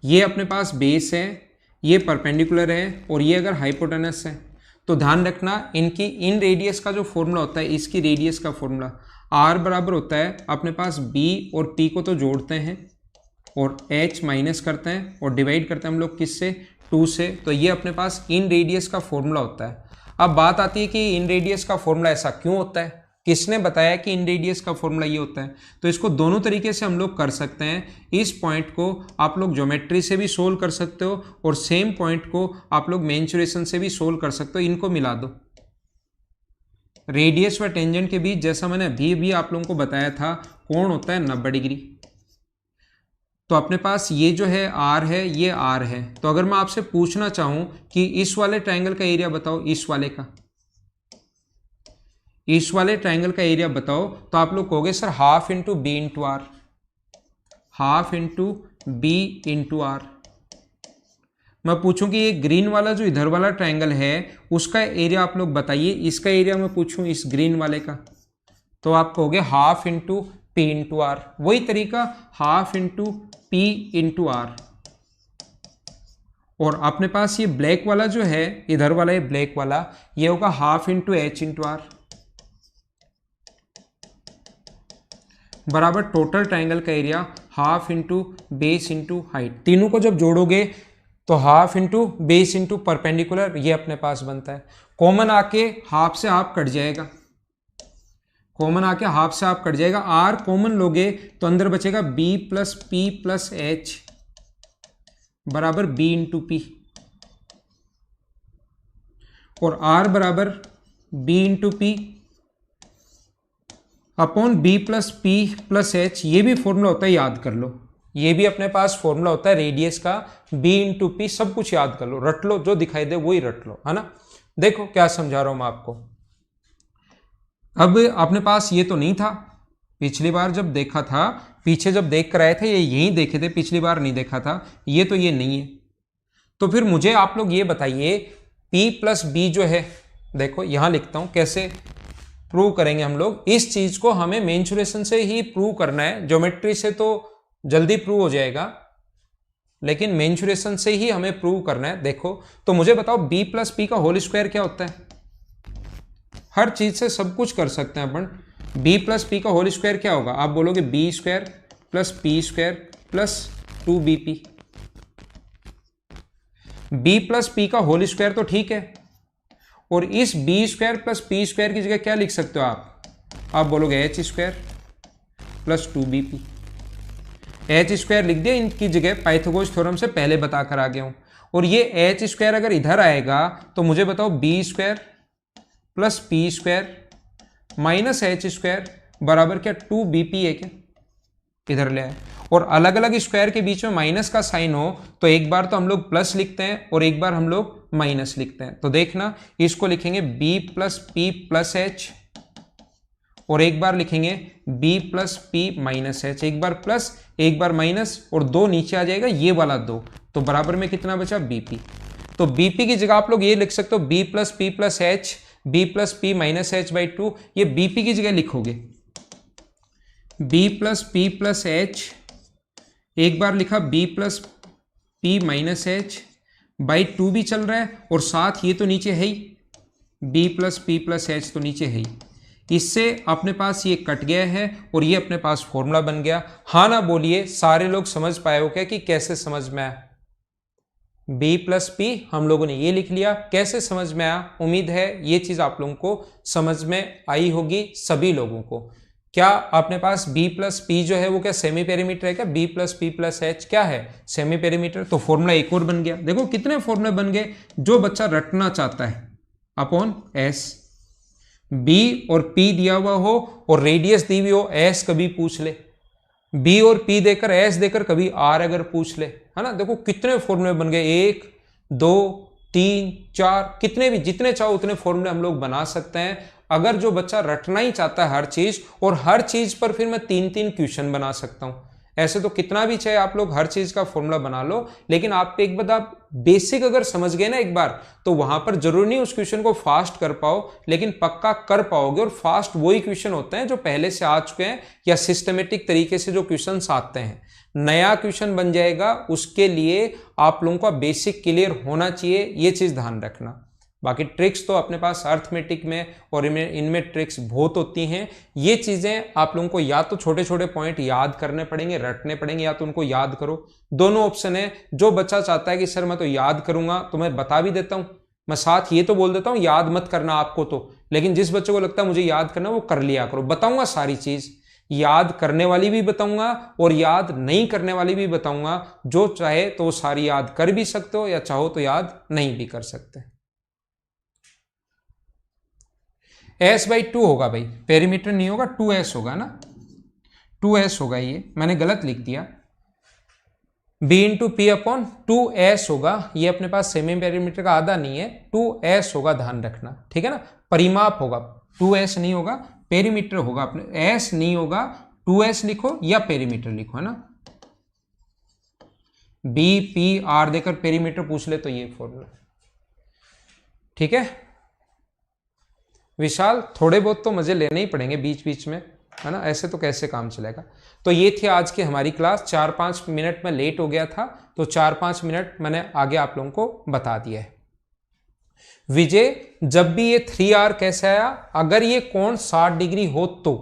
ये अपने पास बेस है, ये परपेंडिकुलर है, और ये अगर हाइपोटेनस है, तो ध्यान रखना इनकी इन रेडियस का जो फॉर्मूला होता है, इसकी रेडियस का फॉर्मूला r बराबर होता है अपने पास b और p को तो जोड़ते हैं और h माइनस करते हैं और डिवाइड करते हैं हम लोग किससे, 2 से। तो ये अपने पास इन रेडियस का फॉर्मूला होता है। अब बात आती है कि इन रेडियस का फॉर्मूला ऐसा क्यों होता है, किसने बताया कि इन रेडियस का फॉर्मूला ये होता है? तो इसको दोनों तरीके से हम लोग कर सकते हैं। इस पॉइंट को आप लोग ज्योमेट्री से भी सोल्व कर सकते हो और सेम पॉइंट को आप लोग मेंसुरेशन से भी सोल्व कर सकते हो। इनको मिला दो, रेडियस व टेंजेंट के बीच जैसा मैंने अभी भी आप लोगों को बताया था कोण होता है 90 डिग्री। तो अपने पास ये जो है r है, ये r है। तो अगर मैं आपसे पूछना चाहूं कि इस वाले ट्रायंगल का एरिया बताओ, इस वाले का, इस वाले ट्रायंगल का एरिया बताओ, तो आप लोग कहोगे sir half into B into R, half into B into R. मैं पूछूं कि ये ग्रीन वाला जो इधर वाला ट्रायंगल है उसका एरिया आप लोग बताइए, इसका एरिया मैं पूछूं इस ग्रीन वाले का, तो आप कहोगे half into P into R. वही तरीका half into P into R. और अपने पास ये ब्लैक वाला जो है, इधर वाला ये ब्लैक वाला, ये होगा half into H into R बराबर टोटल ट्रायंगल का area half into base into height. तीनों को जब जोड़ोगे तो half into base into perpendicular, ये अपने पास बनता है। कॉमन आके हाफ से हाफ कट जाएगा, कॉमन आके हाफ से हाफ कट जाएगा। आर कॉमन लोगे तो अंदर बचेगा B plus P plus H बराबर बी इंटू पी, और आर बराबर B into P upon B plus P plus H. ये भी फॉर्मूला होता है, याद कर लो, ये भी अपने पास फॉर्मूला होता है रेडियस का, बी इंटू पी। सब कुछ याद कर लो, रट लो, जो दिखाई दे वही रट लो, है ना। देखो क्या समझा रहा हूं मैं आपको। अब अपने पास ये तो नहीं था पिछली बार जब देखा था, पीछे जब देख कर आए थे ये यही देखे थे, पिछली बार नहीं देखा था, ये तो ये नहीं है। तो फिर मुझे आप लोग ये बताइए P प्लस बी जो है, देखो यहां लिखता हूं, कैसे प्रूव करेंगे हम लोग इस चीज को। हमें मेंसुरेशन से ही प्रूव करना है, ज्योमेट्री से तो जल्दी प्रूव हो जाएगा, लेकिन मेंसुरेशन से ही हमें प्रूव करना है। देखो तो मुझे बताओ b प्लस पी का होल स्क्वायर क्या होता है? हर चीज से सब कुछ कर सकते हैं अपन। b प्लस पी का होल स्क्वायर क्या होगा? आप बोलोगे B square plus P square plus 2bp। b plus P का होल स्क्वायर तो ठीक है, और इस b square plus P square की जगह क्या लिख सकते हो आप बोलोगे H square plus 2bp। H square लिख दिया, इनकी जगह पाइथागोरस थ्योरम से पहले बता कर आ गया हूं। और ये एच स्क्वायर अगर इधर आएगा तो मुझे बताओ B square plus P square minus H square बराबर क्या 2bp है क्या? इधर ले आए। और अलग अलग स्क्वायर के बीच में माइनस का साइन हो तो एक बार तो हम लोग प्लस लिखते हैं और एक बार हम लोग माइनस लिखते हैं। तो देखना, इसको लिखेंगे b plus P plus H, और एक बार लिखेंगे b plus P minus H. एक बार प्लस एक बार माइनस, और दो नीचे आ जाएगा ये वाला दो, तो बराबर में कितना बचा bp। तो bp की जगह आप लोग ये लिख सकते हो b plus P plus H, b plus P minus H by 2। ये bp की जगह लिखोगे b plus P plus H, एक बार लिखा b plus P minus H by 2 भी चल रहा है, और साथ ये तो नीचे है ही b plus P plus H तो नीचे है ही। इससे अपने पास ये कट गया है और ये अपने पास फॉर्मूला बन गया। हाँ ना बोलिए, सारे लोग समझ पाए हो क्या कि कैसे समझ में आया? b प्लस पी हम लोगों ने ये लिख लिया, कैसे समझ में आया? उम्मीद है ये चीज आप लोगों को समझ में आई होगी, सभी लोगों को। क्या अपने पास b प्लस पी जो है वो क्या सेमी पेरीमीटर है क्या? b plus P plus H क्या है? Semi perimeter. तो फॉर्मूला एक और बन गया। देखो कितने फॉर्मूले बन गए जो बच्चा रटना चाहता है। अपॉन एस, b और p दिया हुआ हो और रेडियस दी हुई हो, s कभी पूछ ले, b और p देकर s देकर कभी r अगर पूछ ले, है ना। देखो कितने फॉर्मूले बन गए, 1 2 3 4, कितने भी जितने चाहो उतने फॉर्मूले हम लोग बना सकते हैं। अगर जो बच्चा रटना ही चाहता है हर चीज, और हर चीज पर फिर मैं 3-3 क्वेश्चन बना सकता हूं। ऐसे तो कितना भी चाहे आप लोग हर चीज का फॉर्मूला बना लो, लेकिन आप एक बार आप बेसिक अगर समझ गए ना एक बार, तो वहां पर जरूर नहीं उस क्वेश्चन को फास्ट कर पाओ, लेकिन पक्का कर पाओगे। और फास्ट वही क्वेश्चन होते हैं जो पहले से आ चुके हैं या सिस्टमेटिक तरीके से जो क्वेश्चन आते हैं। नया क्वेश्चन बन जाएगा, उसके लिए आप लोगों का बेसिक क्लियर होना चाहिए, ये चीज ध्यान रखना। बाकी ट्रिक्स तो अपने पास अर्थमेटिक में और इनमें ट्रिक्स बहुत होती हैं। ये चीजें आप लोगों को या तो छोटे छोटे पॉइंट याद करने पड़ेंगे, रटने पड़ेंगे, या तो उनको याद करो। दोनों ऑप्शन है। जो बच्चा चाहता है कि सर मैं तो याद करूंगा, तो मैं बता भी देता हूं, मैं साथ ये तो बोल देता हूं याद मत करना आपको तो, लेकिन जिस बच्चे को लगता है मुझे याद करना वो कर लिया करो। बताऊंगा सारी चीज, याद करने वाली भी बताऊंगा और याद नहीं करने वाली भी बताऊंगा। जो चाहे तो सारी याद कर भी सकते हो, या चाहो तो याद नहीं भी कर सकते। s बाई 2 होगा भाई, पेरीमीटर नहीं होगा, 2s होगा ना, 2s होगा। ये मैंने गलत लिख दिया, b into P upon 2s होगा। ये अपने पास सेमी पेरीमीटर का आधा नहीं है, 2s होगा, ध्यान रखना, ठीक है ना। परिमाप होगा, 2s नहीं होगा, पेरीमीटर होगा। अपने s नहीं होगा, 2s लिखो या पेरीमीटर लिखो, है ना। b p r देकर पेरीमीटर पूछ ले तो ये फॉर्मूला, ठीक है। विशाल थोड़े बहुत तो मजे लेने ही पड़ेंगे बीच बीच में, है ना, ऐसे तो कैसे काम चलेगा। तो ये थी आज की हमारी क्लास। 4-5 मिनट में लेट हो गया था, तो 4-5 मिनट मैंने आगे आप लोगों को बता दिया है। विजय, जब भी ये 3r कैसे आया? अगर ये कोण 60 डिग्री हो तो,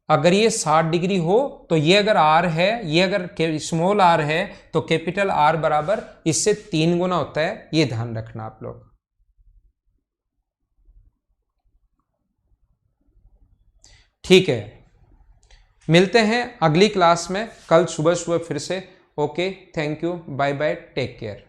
अगर ये 60 डिग्री हो तो ये अगर r है, ये अगर स्मॉल r है तो कैपिटल R बराबर इससे 3 गुना होता है। ये ध्यान रखना आप लोग, ठीक है। मिलते हैं अगली क्लास में कल सुबह सुबह फिर से। Okay, thank you, bye bye, take care.